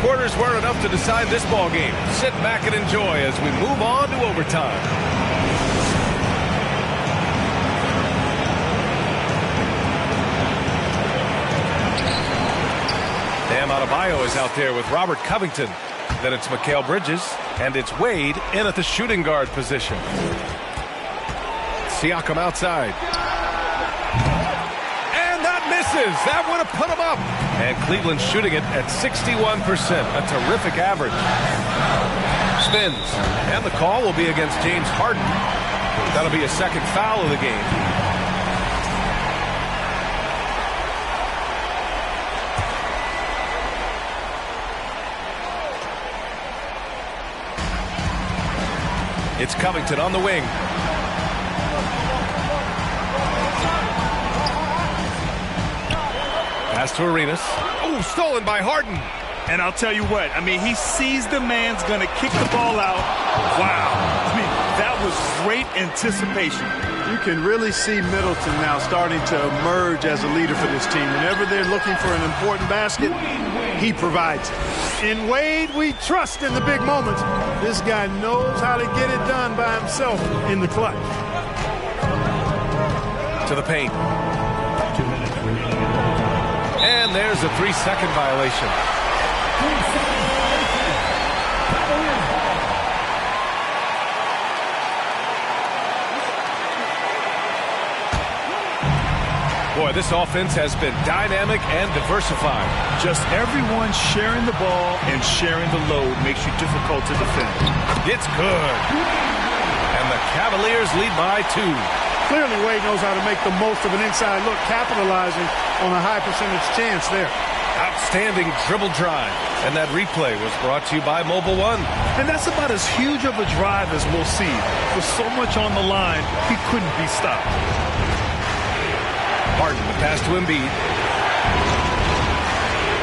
Quarters weren't enough to decide this ball game. Sit back and enjoy as we move on to overtime. Bam Adebayo is out there with Robert Covington. Then it's Mikal Bridges, and it's Wade in at the shooting guard position. Siakam outside. That would have put him up. And Cleveland shooting it at 61%. A terrific average. Spins. And the call will be against James Harden. That'll be a second foul of the game. It's Covington on the wing. Pass to Arenas. Oh, stolen by Harden. And I'll tell you what, I mean, he sees the man's going to kick the ball out. Wow. I mean, that was great anticipation. You can really see Middleton now starting to emerge as a leader for this team. Whenever they're looking for an important basket, he provides it. In Wade, we trust in the big moments. This guy knows how to get it done by himself in the clutch. To the paint. And there's a 3-second violation. Boy, this offense has been dynamic and diversified. Just everyone sharing the ball and sharing the load makes you difficult to defend. It's good. And the Cavaliers lead by 2. Clearly, Wade knows how to make the most of an inside look, capitalizing on a high percentage chance there. Outstanding dribble drive. And that replay was brought to you by Mobile One. And that's about as huge of a drive as we'll see. With so much on the line, he couldn't be stopped. Harden, the pass to Embiid.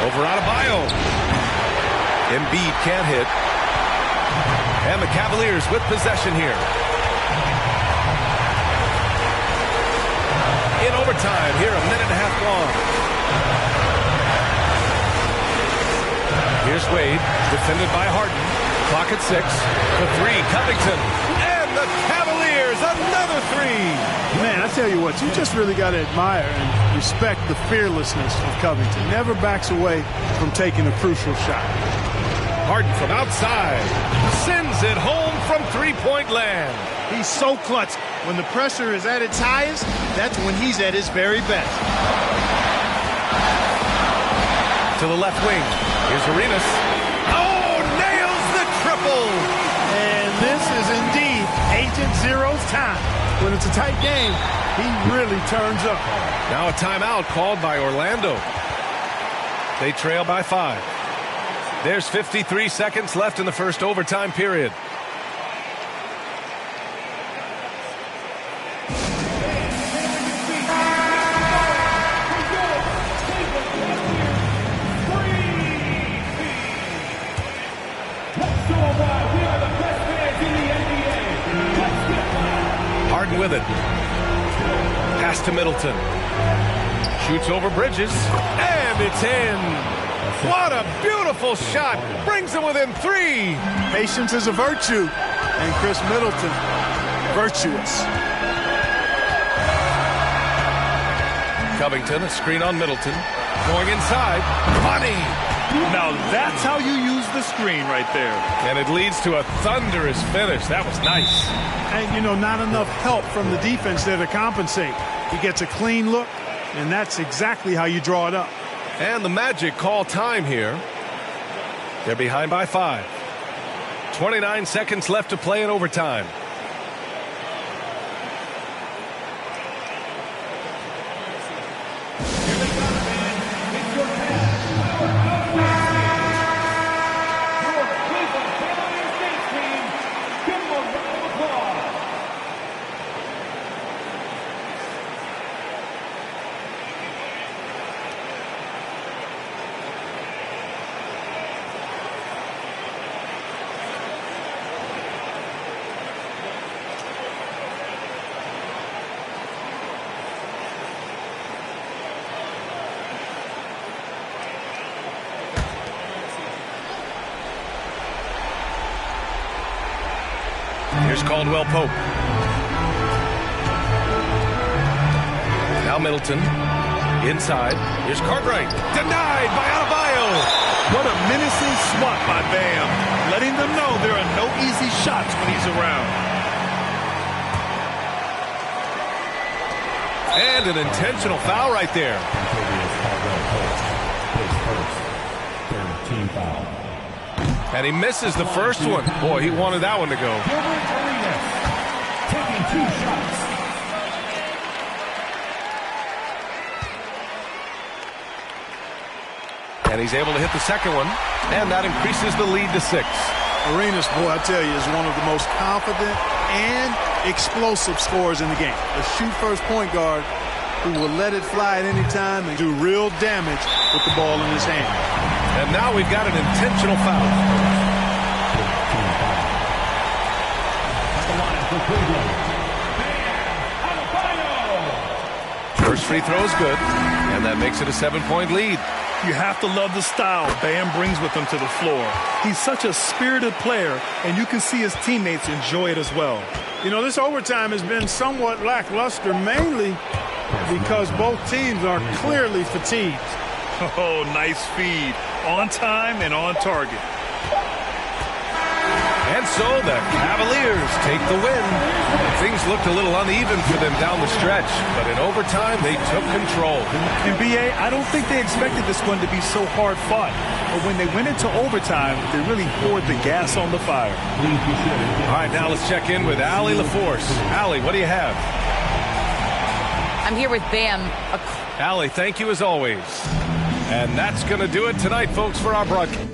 Over Adebayo. Embiid can't hit. And the Cavaliers with possession here. In overtime, here a minute and a half long. Here's Wade, defended by Harden. Clock at 6. The 3, Covington. And the Cavaliers, another 3. Man, I tell you what, you just really got to admire and respect the fearlessness of Covington. Never backs away from taking a crucial shot. Harden from outside. Sends it home from three-point land. He's so clutch. When the pressure is at its highest, that's when he's at his very best. To the left wing. Here's Arenas. Oh, nails the triple. And this is indeed Agent Zero's time. When it's a tight game, he really turns up. Now a timeout called by Orlando. They trail by 5. There's 53 seconds left in the first overtime period. Harden with it. Pass to Middleton. Shoots over Bridges, and it's in. What a beautiful shot. Brings them within 3. Patience is a virtue, and Chris Middleton, virtuous. Covington, a screen on Middleton. Going inside. Money. Now that's how you use the screen right there. And it leads to a thunderous finish. That was nice. And, you know, not enough help from the defense there to compensate. He gets a clean look, and that's exactly how you draw it up. And the Magic call time here. They're behind by 5. 29 seconds left to play in overtime. Here's Caldwell Pope. Now Middleton. Inside. Here's Cartwright. Denied by Adebayo. What a menacing swat by Bam. Letting them know there are no easy shots when he's around. And an intentional foul right there. Team foul. And he misses the first one. Boy, he wanted that one to go. Taking 2 shots. And he's able to hit the second one. And that increases the lead to 6. Arenas, boy, I tell you, is one of the most confident and explosive scorers in the game. A shoot-first point guard who will let it fly at any time and do real damage with the ball in his hand. And now we've got an intentional foul. First free throw is good, and that makes it a 7-point lead. You have to love the style Bam brings with him to the floor. He's such a spirited player, and you can see his teammates enjoy it as well. You know, this overtime has been somewhat lackluster, mainly because both teams are clearly fatigued. Oh, nice feed. On time and on target. And so the Cavaliers take the win. Things looked a little uneven for them down the stretch, but in overtime they took control. In BA, I don't think they expected this one to be so hard fought. But when they went into overtime, they really poured the gas on the fire. All right, now let's check in with Allie LaForce. Allie, what do you have? I'm here with Bam. Allie, thank you as always. And that's going to do it tonight, folks, for our broadcast.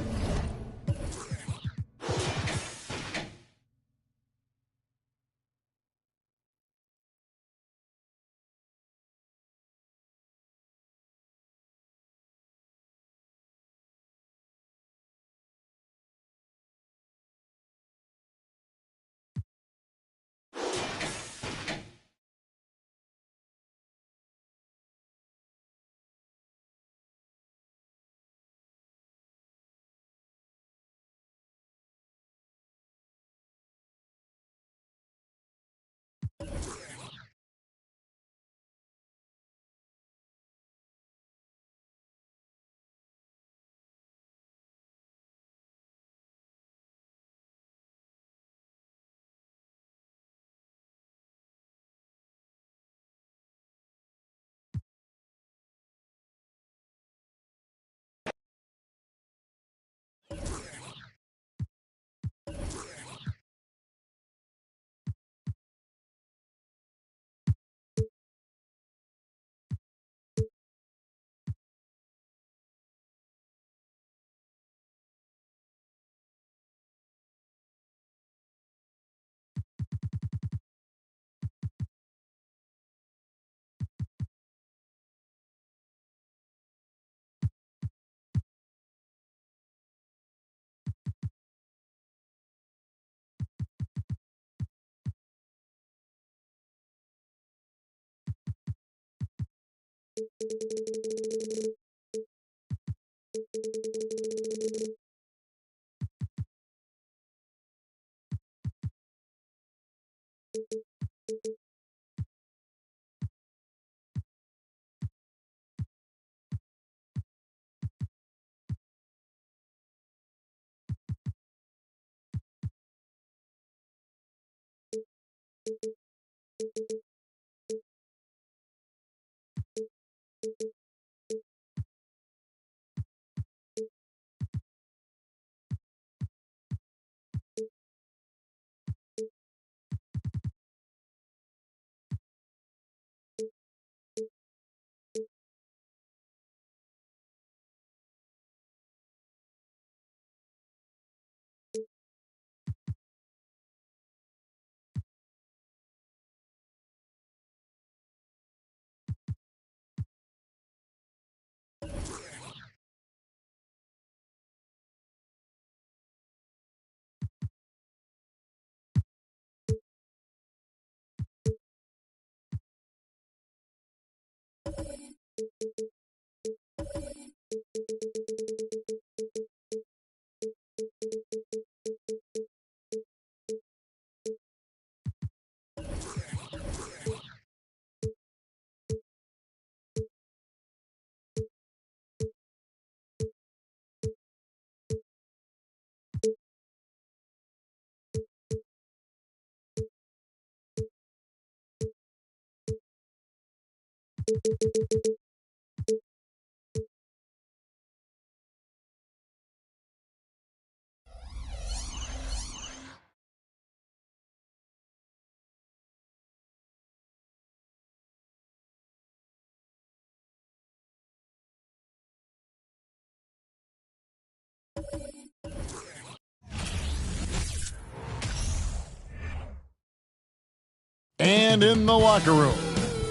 And in the locker room,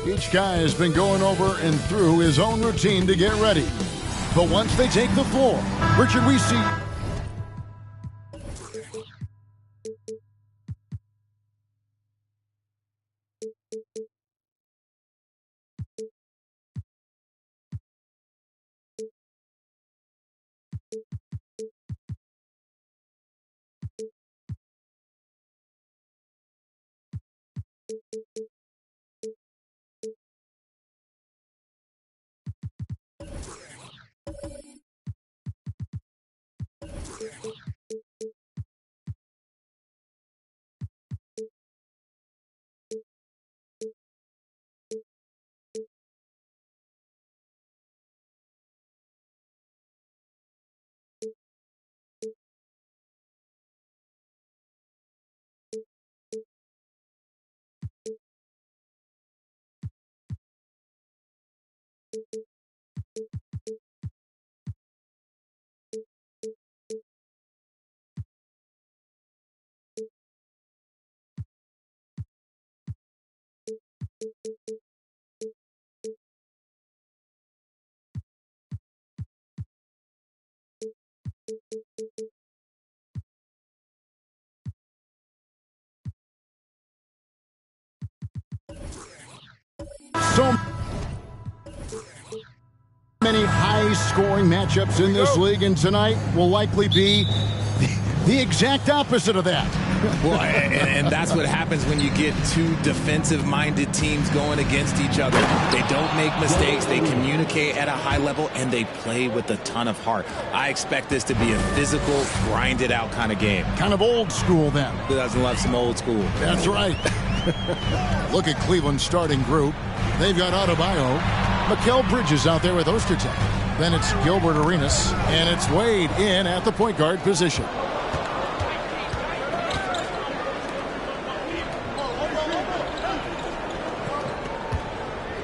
each guy has been going over and through his own routine to get ready. But once they take the floor, Richard, we see... So many high-scoring matchups in this league, and tonight will likely be the exact opposite of that. Well, and that's what happens when you get two defensive-minded teams going against each other. They don't make mistakes, they communicate at a high level, and they play with a ton of heart. I expect this to be a physical, grinded-out kind of game. Kind of old school, then. Who doesn't love some old school? That's right. Look at Cleveland's starting group. They've got Adebayo, Mikal Bridges out there with Ostertag. Then it's Gilbert Arenas, and it's Wade in at the point guard position.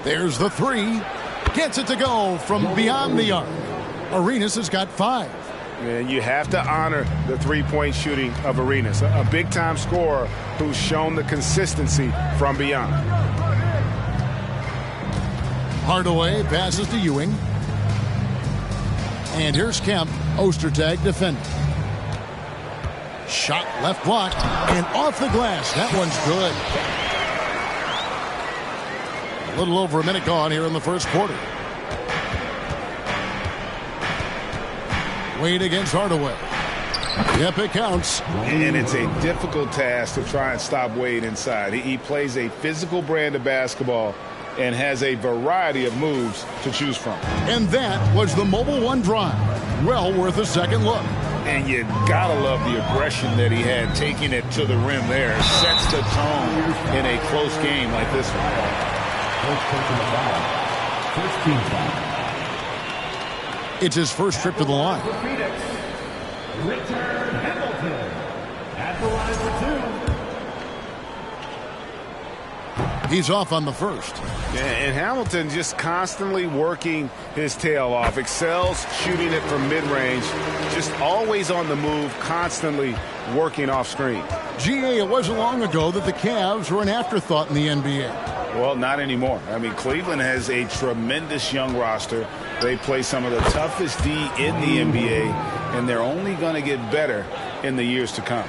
There's the three. Gets it to go from beyond the arc. Arenas has got 5. And you have to honor the three-point shooting of Arenas, a big-time scorer who's shown the consistency from beyond. Hardaway passes to Ewing. And here's Kemp, Ostertag defending. Shot left block and off the glass. That one's good. A little over a minute gone here in the first quarter. Wade against Hardaway. Yep, it counts. And it's a difficult task to try and stop Wade inside. He plays a physical brand of basketball and has a variety of moves to choose from. And that was the Mobile One drive. Well worth a second look. And you gotta love the aggression that he had, taking it to the rim there. Sets the tone in a close game like this one. It's his first trip to the line. Richard Hamilton at the line for two. He's off on the first. And Hamilton just constantly working his tail off. Excels shooting it from mid-range. Just always on the move, constantly working off screen. GA, it wasn't long ago that the Cavs were an afterthought in the NBA. Well, not anymore. I mean, Cleveland has a tremendous young roster. They play some of the toughest D in the NBA, and they're only going to get better in the years to come.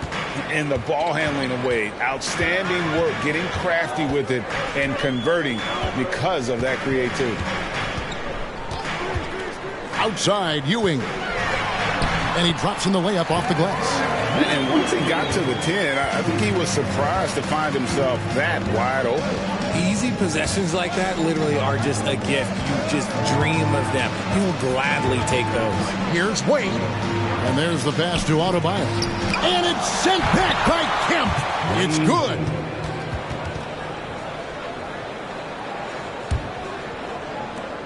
And the ball handling of Wade, outstanding work, getting crafty with it and converting because of that creativity. Outside, Ewing. And he drops in the layup off the glass. And once he got to the 10, I think he was surprised to find himself that wide open. Easy possessions like that literally are just a gift. You just dream of them. He'll gladly take those. Here's Wade. And there's the pass to Adebayo. And it's sent back by Kemp. It's good.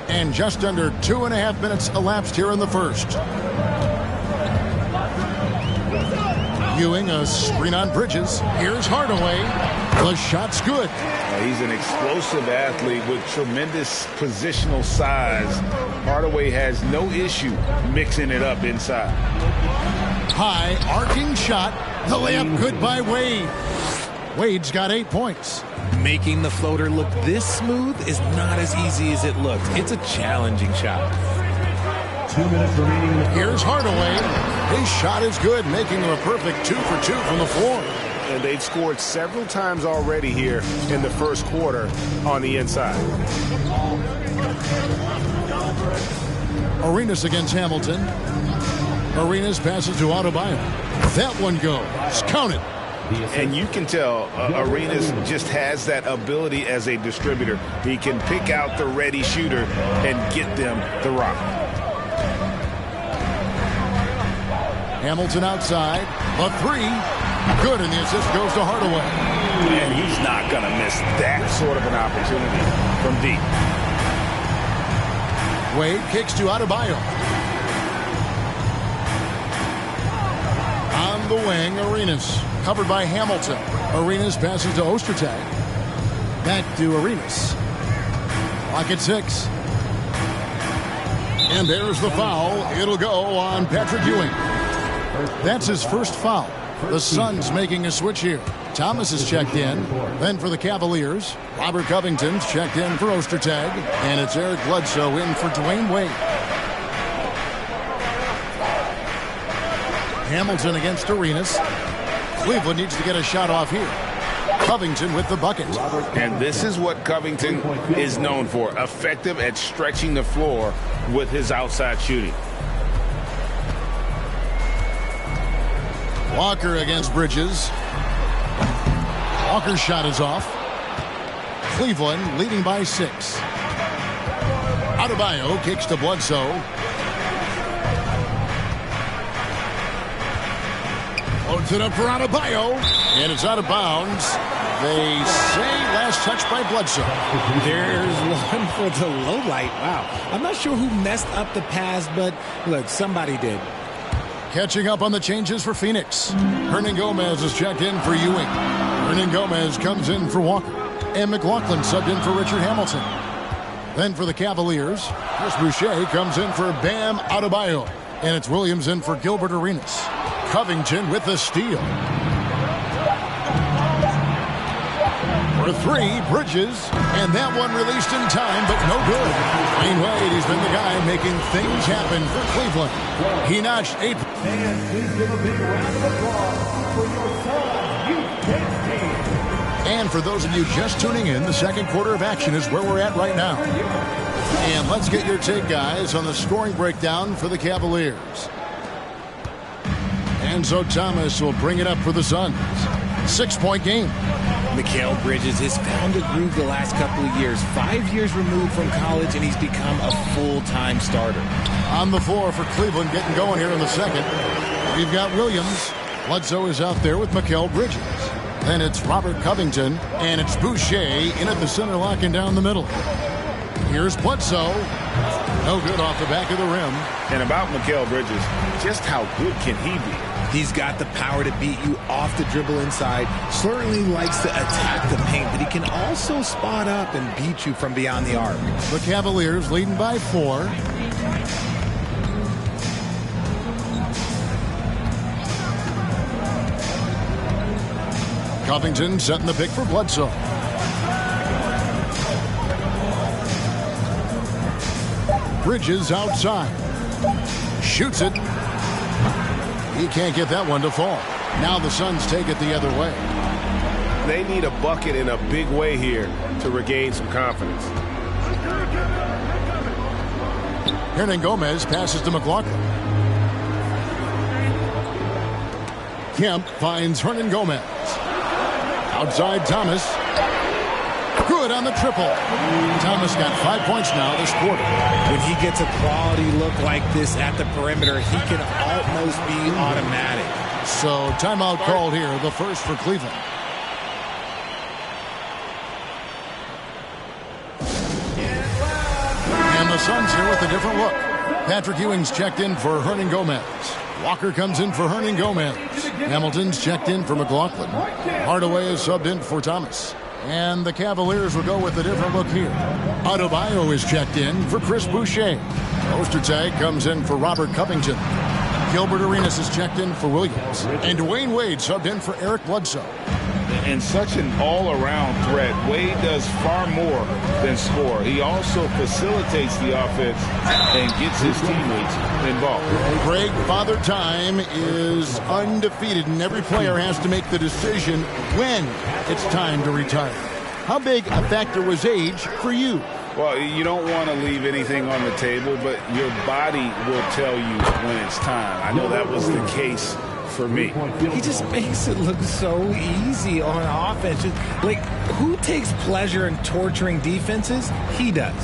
And just under 2.5 minutes elapsed here in the first. Ewing, a screen on Bridges. Here's Hardaway. The shot's good. He's an explosive athlete with tremendous positional size. Hardaway has no issue mixing it up inside. High, arcing shot. The layup good by Wade. Wade's got 8 points. Making the floater look this smooth is not as easy as it looks. It's a challenging shot. 2 minutes remaining. Here's Hardaway. His shot is good, making him a perfect 2 for 2 from the floor. And they've scored several times already here in the first quarter on the inside. Arenas against Hamilton. Arenas passes to Adebayo. That one goes. Count it. And you can tell Arenas just has that ability as a distributor. He can pick out the ready shooter and get them the rock. Hamilton outside. A 3. Good, and the assist goes to Hardaway. And he's not going to miss that sort of an opportunity from deep. Wade kicks to Adebayo. On the wing, Arenas. Covered by Hamilton. Arenas passes to Ostertag. Back to Arenas. Clock at 6. And there's the foul. It'll go on Patrick Ewing. That's his first foul. The Suns making a switch here. Thomas is checked in. Then for the Cavaliers, Robert Covington's checked in for Ostertag. And it's Eric Bledsoe in for Dwayne Wade. Hamilton against Arenas. Cleveland needs to get a shot off here. Covington with the bucket. And this is what Covington is known for. Effective at stretching the floor with his outside shooting. Walker against Bridges. Walker's shot is off. Cleveland leading by 6. Adebayo kicks to Bledsoe. Loads it up for Adebayo. And it's out of bounds. They say last touch by Bledsoe. There's one for the low light. Wow. I'm not sure who messed up the pass, but look, somebody did. Catching up on the changes for Phoenix. Hernan Gomez is checked in for Ewing. Hernan Gomez comes in for Walker. And McLaughlin subbed in for Richard Hamilton. Then for the Cavaliers, Chris Boucher comes in for Bam Adebayo. And it's Williams in for Gilbert Arenas. Covington with the steal. For 3, Bridges. And that one released in time, but no good. Dwayne Wade, he's been the guy making things happen for Cleveland. He notched 8. And please give a big round of applause for your Suns youth dance team. And for those of you just tuning in, the second quarter of action is where we're at right now. And let's get your take, guys, on the scoring breakdown for the Cavaliers. Enzo Thomas will bring it up for the Suns. 6-point game. Mikal Bridges has found a groove the last couple of years. 5 years removed from college, and he's become a full-time starter. On the floor for Cleveland, getting going here in the second. We've got Williams. Bledsoe is out there with Mikal Bridges. Then it's Robert Covington, and it's Boucher in at the center, locking down the middle. Here's Bledsoe. No good off the back of the rim. And about Mikal Bridges, just how good can he be? He's got the power to beat you off the dribble inside. Certainly likes to attack the paint, but he can also spot up and beat you from beyond the arc. The Cavaliers leading by 4. Covington setting the pick for Bledsoe. Bridges outside. Shoots it. He can't get that one to fall. Now the Suns take it the other way. They need a bucket in a big way here to regain some confidence. Hernan Gomez passes to McLaughlin. Kemp finds Hernan Gomez. Outside Thomas. Good on the triple. Thomas got 5 points now this quarter. When he gets a quality look like this at the perimeter, he can almost be automatic. So timeout called here, the first for Cleveland. And the Suns here with a different look. Patrick Ewing's checked in for Hernan Gomez. Walker comes in for Hernan Gomez. Hamilton's checked in for McLaughlin. Hardaway is subbed in for Thomas. And the Cavaliers will go with a different look here. Adebayo is checked in for Chris Boucher. Ostertag comes in for Robert Covington. Gilbert Arenas is checked in for Williams. And Dwayne Wade subbed in for Eric Bledsoe. And such an all-around threat. Wade does far more than score. He also facilitates the offense and gets his teammates involved. Greg, Father Time is undefeated, and every player has to make the decision when it's time to retire. How big a factor was age for you? Well, you don't want to leave anything on the table, but your body will tell you when it's time. I know that was the case for me. He just makes it look so easy on offense. Like, who takes pleasure in torturing defenses? He does.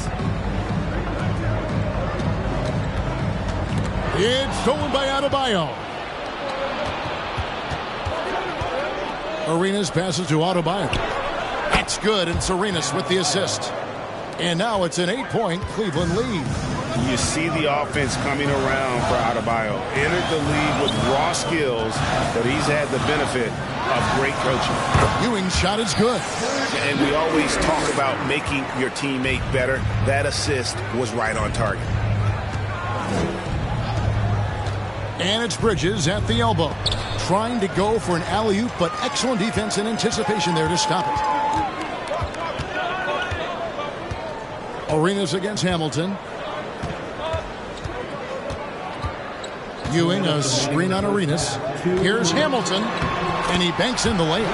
It's stolen by Adebayo. Arenas passes to Adebayo. That's good, and it's Arenas with the assist. And now it's an 8-point Cleveland lead. You see the offense coming around for Adebayo. Entered the league with raw skills, but he's had the benefit of great coaching. Ewing's shot is good. And we always talk about making your teammate better. That assist was right on target. And it's Bridges at the elbow. Trying to go for an alley-oop, but excellent defense and anticipation there to stop it. Arenas against Hamilton. Ewing, a screen on Arenas. Here's Hamilton, and he banks in the layup.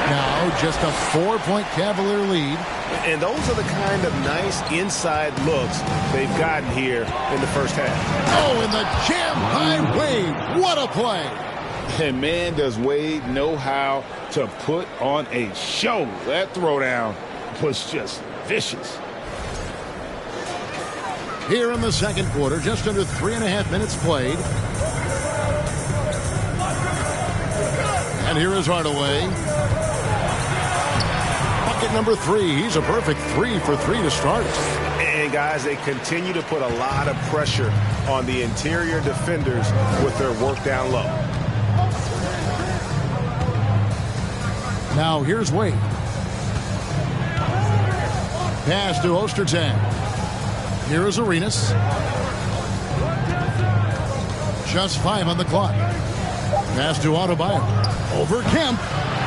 Now just a 4-point Cavalier lead. And those are the kind of nice inside looks they've gotten here in the first half. Oh, and the jam by Wade. What a play. And man, does Wade know how to put on a show. That throwdown was just vicious. Here in the second quarter, just under 3.5 minutes played. And here is Hardaway. Bucket number 3. He's a perfect 3 for 3 to start. And guys, they continue to put a lot of pressure on the interior defenders with their work down low. Now here's Wade. Pass to Ostertag. Here is Arenas. Just 5 on the clock. Pass to Adebayo. Over Kemp.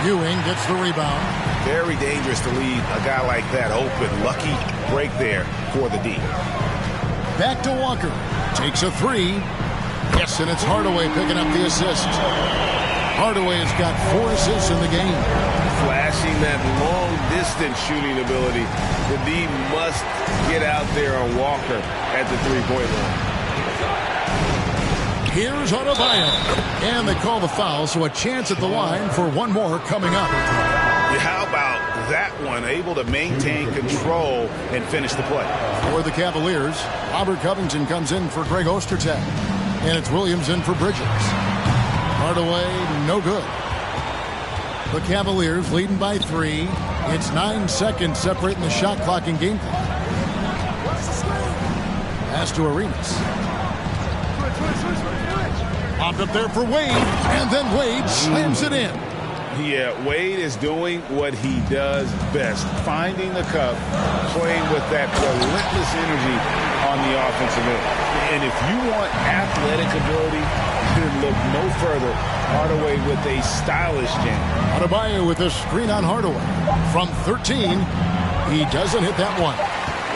Ewing gets the rebound. Very dangerous to leave a guy like that open. Lucky break there for the D. Back to Walker. Takes a 3. Yes, and it's Hardaway picking up the assist. Hardaway has got 4 assists in the game. flashing that long-distance shooting ability. The D must get out there on Walker at the three-point line. Here's Adebayo. And they call the foul, so a chance at the line for one more coming up. How about that one? Able to maintain control and finish the play. For the Cavaliers, Robert Covington comes in for Greg Ostertag. And it's Williams in for Bridges. Hardaway, no good. The Cavaliers leading by 3. It's 9 seconds separating the shot clock and game clock. Pass to Arenas. Popped up there for Wade, and then Wade slams it in. Yeah, Wade is doing what he does best, finding the cup, playing with that relentless energy on the offensive end. And if you want athletic ability, then look no further. Hardaway with a stylish game. Adebayo with a screen on Hardaway. From 13, he doesn't hit that one.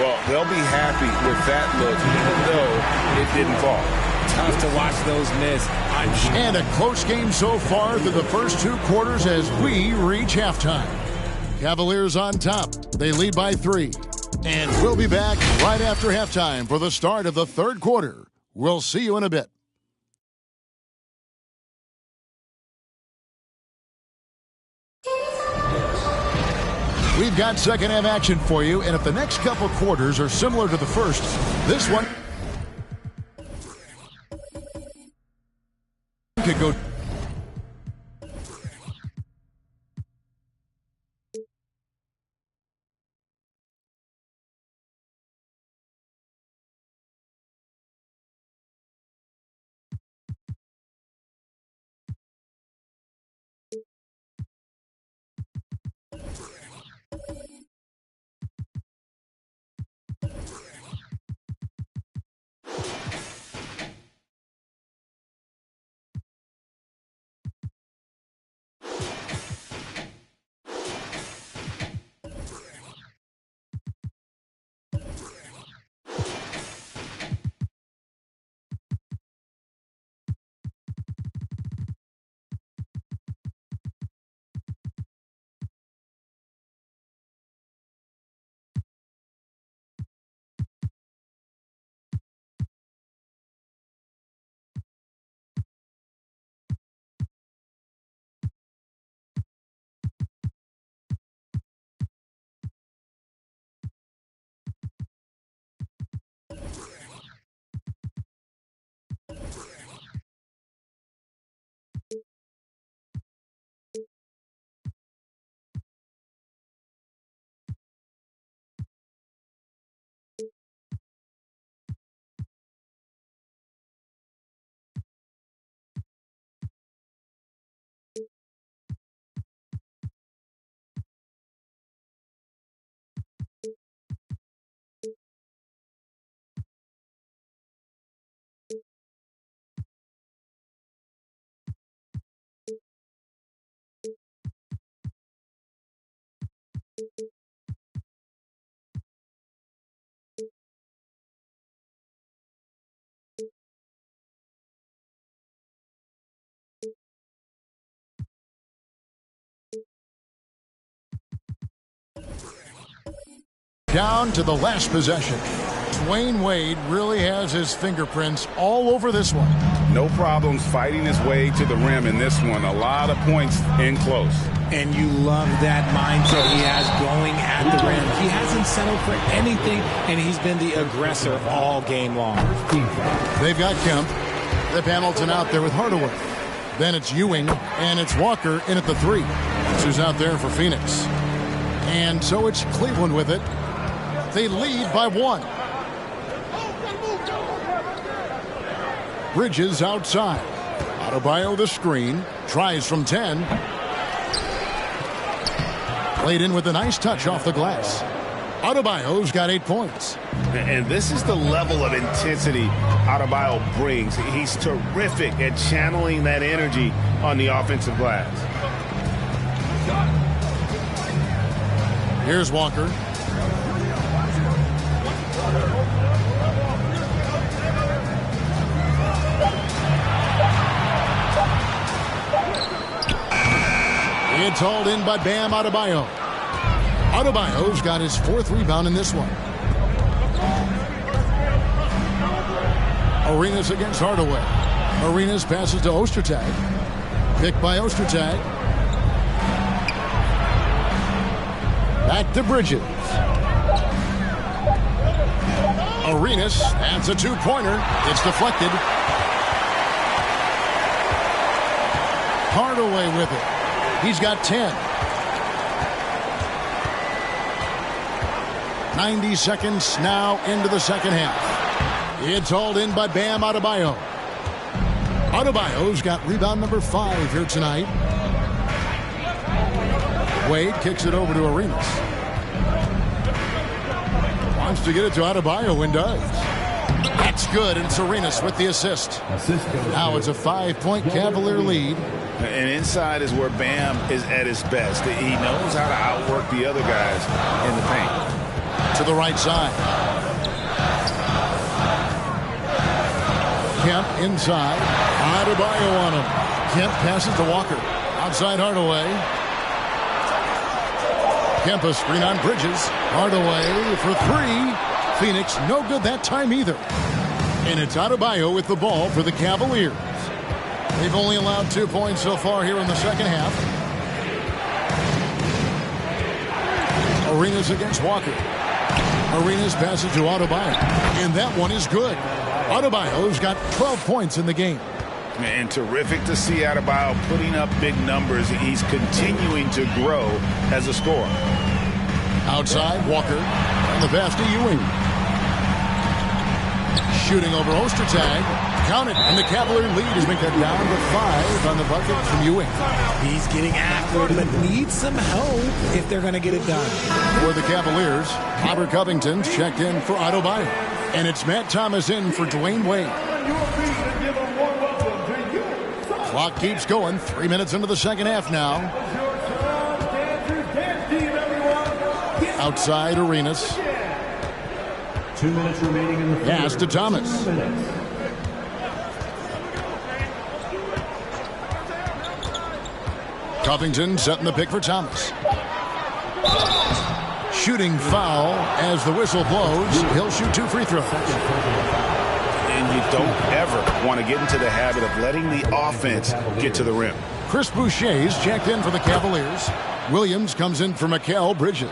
Well, they'll be happy with that look, even though it didn't fall. Tough to watch those miss. And a close game so far through the first 2 quarters as we reach halftime. Cavaliers on top. They lead by 3. And we'll be back right after halftime for the start of the third quarter. We'll see you in a bit. We've got second half action for you, and if the next couple quarters are similar to the first, this one could go. Down to the last possession. Dwayne Wade really has his fingerprints all over this one. No problems fighting his way to the rim in this one. A lot of points in close. And you love that mindset he has going at the rim. He hasn't settled for anything, and he's been the aggressor all game long. They've got Kemp. Rip Hamilton out there with Hardaway. Then it's Ewing, and it's Walker in at the 3. That's who's out there for Phoenix. And so it's Cleveland with it. They lead by 1. Bridges outside. Adebayo the screen. Tries from 10. Played in with a nice touch off the glass. Adebayo's got 8 points. And this is the level of intensity Adebayo brings. He's terrific at channeling that energy on the offensive glass. Here's Walker. It's hauled in by Bam Adebayo. Adebayo's got his 4th rebound in this one. Arenas against Hardaway. Arenas passes to Ostertag. Picked by Ostertag. Back to Bridges. Arenas, that's a 2-pointer. It's deflected. Hardaway with it. He's got 10. 90 seconds now into the second half. It's hauled in by Bam Adebayo. Adebayo's got rebound number 5 here tonight. Wade kicks it over to Arenas. Wants to get it to Adebayo and does. That's good, and it's Arenas with the assist. Now it's a 5-point Cavalier lead. And inside is where Bam is at his best. He knows how to outwork the other guys in the paint. To the right side. Kemp inside. Adebayo on him. Kemp passes to Walker. Outside Hardaway. Kemp a screen on Bridges. Hardaway for 3. Phoenix no good that time either. And it's Adebayo with the ball for the Cavaliers. They've only allowed 2 points so far here in the second half. Arenas against Walker. Arenas passes to Adebayo. And that one is good. Adebayo's got 12 points in the game. And terrific to see Adebayo putting up big numbers. He's continuing to grow as a scorer. Outside, Walker. And the pass to Ewing. Shooting over Ostertag. Count it. And the Cavalier lead has been cut down to 5 on the bucket from Ewing. He's getting after it, but needs some help if they're going to get it done. For the Cavaliers, Robert Covington's checked in for Adebayo. And it's Matt Thomas in for Dwayne Wade. Clock keeps going. 3 minutes into the second half now. Outside Arenas. 2 minutes remaining in the third. Pass to Thomas. Covington setting the pick for Thomas. Shooting foul as the whistle blows. He'll shoot 2 free throws. And you don't ever want to get into the habit of letting the offense get to the rim. Chris Boucher's checked in for the Cavaliers. Williams comes in for Mikal Bridges.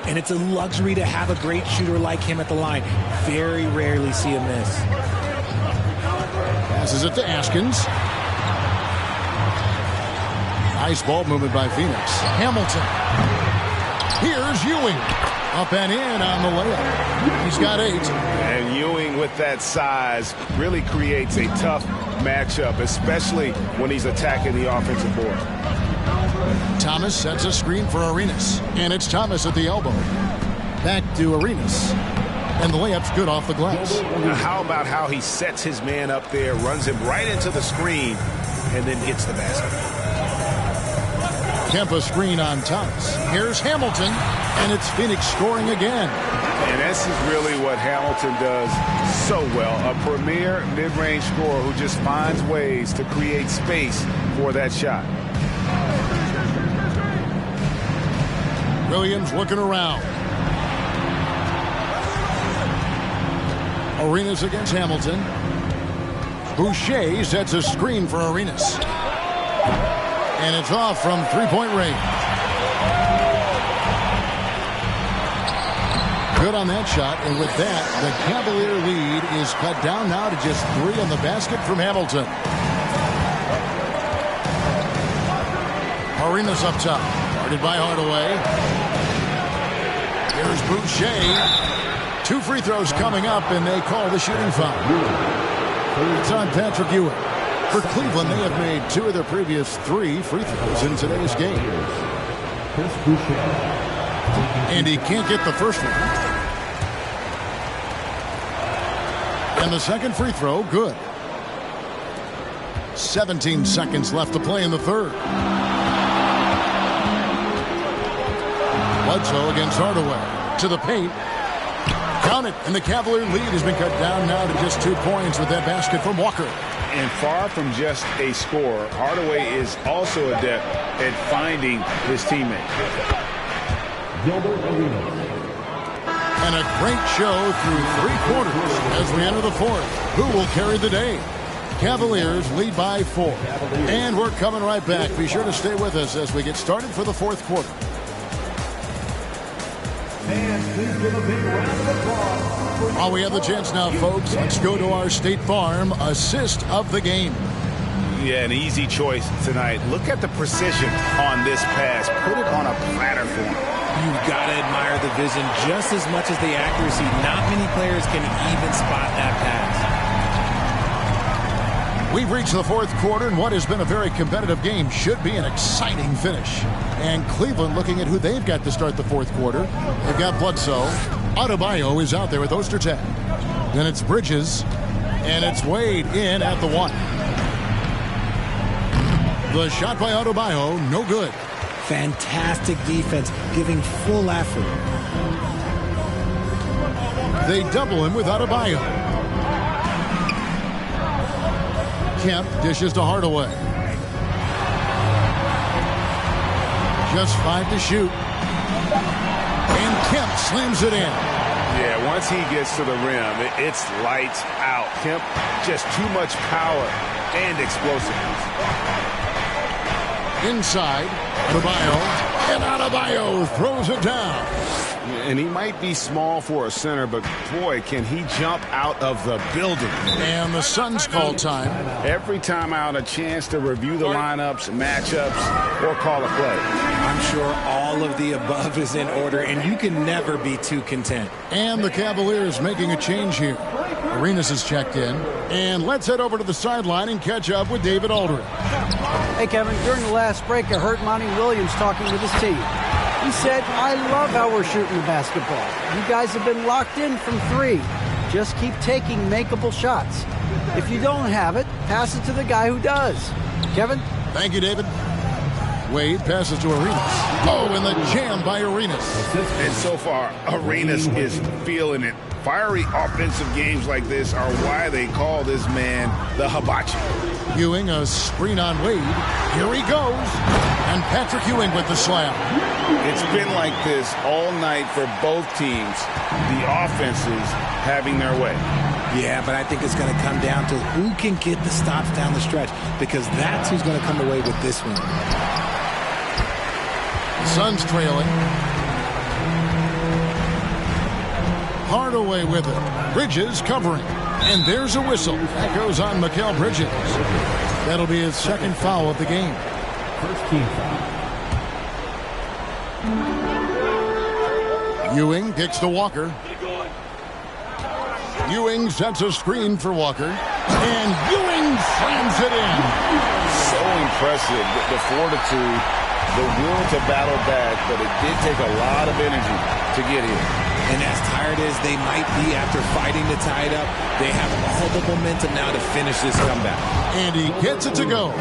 And it's a luxury to have a great shooter like him at the line. Very rarely see him miss. Passes it to Askins. Nice ball movement by Phoenix. Hamilton. Here's Ewing. Up and in on the layup. He's got 8. And Ewing with that size really creates a tough matchup, especially when he's attacking the offensive board. Thomas sets a screen for Arenas. And it's Thomas at the elbow. Back to Arenas. And the layup's good off the glass. Now how about how he sets his man up there, runs him right into the screen, and then hits the basket. Kemp a screen on Thomas. Here's Hamilton. And it's Phoenix scoring again. And this is really what Hamilton does so well. A premier mid-range scorer who just finds ways to create space for that shot. Williams looking around. Arenas against Hamilton. Boucher sets a screen for Arenas. And it's off from 3-point range. Good on that shot. And with that, the Cavalier lead is cut down now to just 3 on the basket from Hamilton. Arenas up top. Guarded by Hardaway. Here's Boucher. 2 free throws coming up, and they call the shooting foul. It's on Patrick Ewing. For Cleveland, they have made 2 of their previous 3 free throws in today's game. And he can't get the first one. And the second free throw, good. 17 seconds left to play in the third. Bledsoe against Hardaway. To the paint. Count it, and the Cavalier lead has been cut down now to just 2 points with that basket from Walker. And far from just a scorer, Hardaway is also adept at finding his teammate. And a great show through 3 quarters as we enter the fourth. Who will carry the day? Cavaliers lead by 4. And we're coming right back. Be sure to stay with us as we get started for the fourth quarter. While we have the chance now, folks, let's go to our State Farm assist of the game. Yeah, an easy choice tonight. Look at the precision on this pass. Put it on a platter for him. You've got to admire the vision just as much as the accuracy. Not many players can even spot that pass. We've reached the fourth quarter, and what has been a very competitive game should be an exciting finish. And Cleveland looking at who they've got to start the fourth quarter. They've got Bledsoe. Adebayo is out there with Ostertag. Then it's Bridges, and it's Wade in at the 1. The shot by Adebayo, no good. Fantastic defense, giving full effort. They double him with Adebayo. Kemp dishes to Hardaway. Just 5 to shoot. And Kemp slams it in. Yeah, once he gets to the rim, it's lights out. Kemp, just too much power and explosiveness. Inside, Adebayo. And Adebayo throws it down. And he might be small for a center, but boy, can he jump out of the building. And the Suns call time. Every time out, a chance to review the lineups, matchups, or call a play. I'm sure all of the above is in order, and you can never be too content. And the Cavaliers making a change here. Arenas is checked in. And let's head over to the sideline and catch up with David Aldridge. Hey, Kevin, during the last break, I heard Monty Williams talking with his team. He said, I love how we're shooting the basketball. You guys have been locked in from 3. Just keep taking makeable shots. If you don't have it, pass it to the guy who does. Kevin? Thank you, David. Wade passes to Arenas. Oh, and the jam by Arenas. And so far, Arenas is feeling it. Fiery offensive games like this are why they call this man the Hibachi. Ewing, a screen on Wade. Here he goes. And Patrick Ewing with the slam. It's been like this all night for both teams. The offenses having their way. Yeah, but I think it's going to come down to who can get the stops down the stretch, because that's who's going to come away with this one. The Suns trailing. Hardaway with it. Bridges covering. And there's a whistle. That goes on Mikal Bridges. That'll be his second foul of the game. First team foul. Ewing kicks to Walker. Ewing sets a screen for Walker. And Ewing slams it in. So impressive. The fortitude, the will to battle back, but it did take a lot of energy to get here. And as tired as they might be after fighting to tie it up, they have all the momentum now to finish this comeback. And he gets it to go.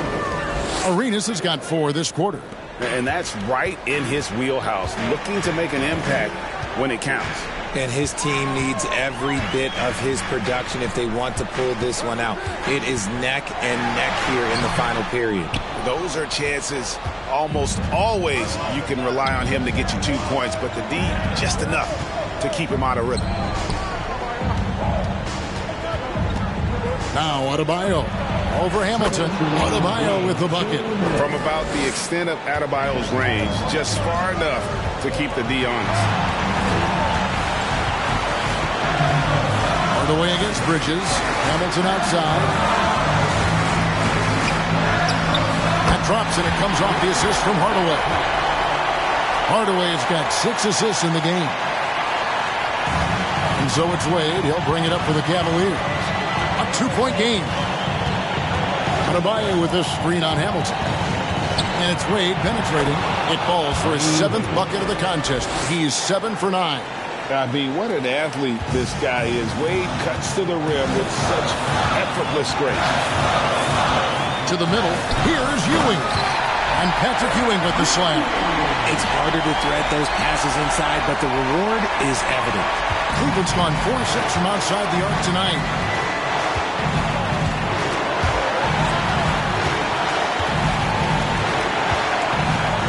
Arenas has got 4 this quarter. And that's right in his wheelhouse, looking to make an impact when it counts. And his team needs every bit of his production if they want to pull this one out. It is neck and neck here in the final period. Those are chances almost always you can rely on him to get you 2 points, but the D, just enough to keep him out of rhythm. Now Adebayo over Hamilton. Adebayo with the bucket. From about the extent of Adebayo's range, just far enough to keep the D honest. Hardaway against Bridges. Hamilton outside. That drops and it comes off the assist from Hardaway. Hardaway's got 6 assists in the game. And so it's Wade. He'll bring it up for the Cavaliers. A 2-point game. Adebayo with this screen on Hamilton. And it's Wade penetrating. It falls for his 7th bucket of the contest. He's 7 for 9. I mean, what an athlete this guy is. Wade cuts to the rim with such effortless grace. To the middle. Here's Ewing. And Patrick Ewing with the slam. It's harder to thread those passes inside, but the reward is evident. Cleveland's gone 4-6 from outside the arc tonight.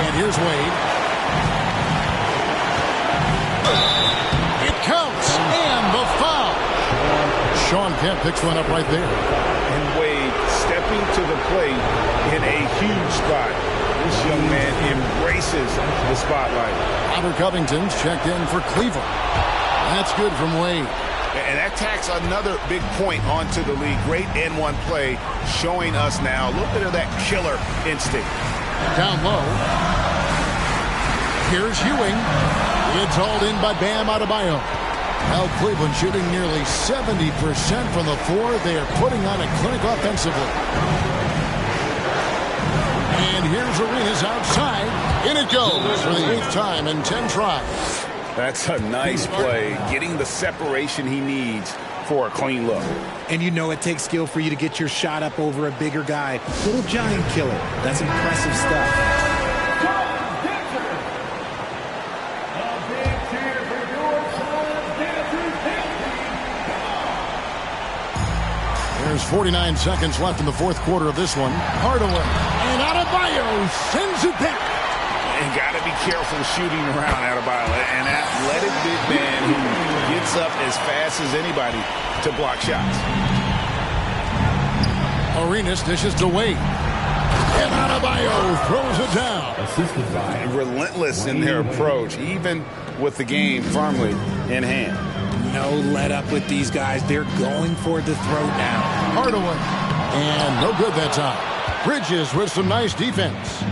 And here's Wade. It counts, and the foul. Sean Kemp picks one up right there. And Wade stepping to the plate in a huge spot. This young man embraces the spotlight. Robert Covington's checked in for Cleveland. That's good from Wade. And that tacks another big point onto the league. Great N1 play, showing us now a little bit of that killer instinct. Down low. Here's Ewing. It's hauled in by Bam Adebayo. Now Cleveland shooting nearly 70% from the floor. They are putting on a clinic offensively. And here's Arenas outside. In it goes for the 8th time in 10 tries. That's a nice play, getting the separation he needs for a clean look. And you know it takes skill for you to get your shot up over a bigger guy. Little giant killer. That's impressive stuff. There's 49 seconds left in the fourth quarter of this one. Hardaway. And Adebayo sends it back. And got to be careful shooting around Adebayo. An athletic big man who gets up as fast as anybody to block shots. Arenas dishes to Wade. And Adebayo throws it down. Assisted by. Relentless in their approach, even with the game firmly in hand. No let up with these guys. They're going for the throw now. Hardaway. And no good that time. Bridges with some nice defense.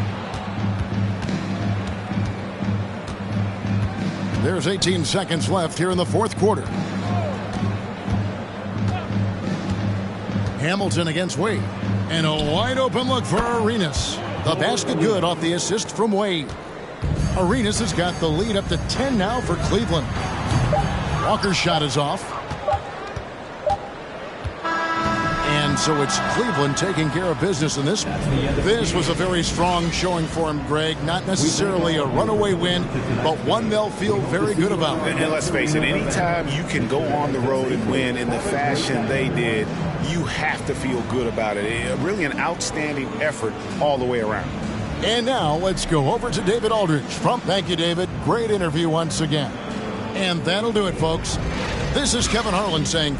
There's 18 seconds left here in the fourth quarter. Hamilton against Wade. And a wide open look for Arenas. The basket good off the assist from Wade. Arenas has got the lead up to 10 now for Cleveland. Walker's shot is off. And so it's Cleveland taking care of business in this. This was a very strong showing for him, Greg. Not necessarily a runaway win, but one they'll feel very good about. And let's face it, anytime you can go on the road and win in the fashion they did, you have to feel good about it. Really an outstanding effort all the way around. And now let's go over to David Aldridge. Thank you, David. Great interview once again. And that'll do it, folks. This is Kevin Harlan saying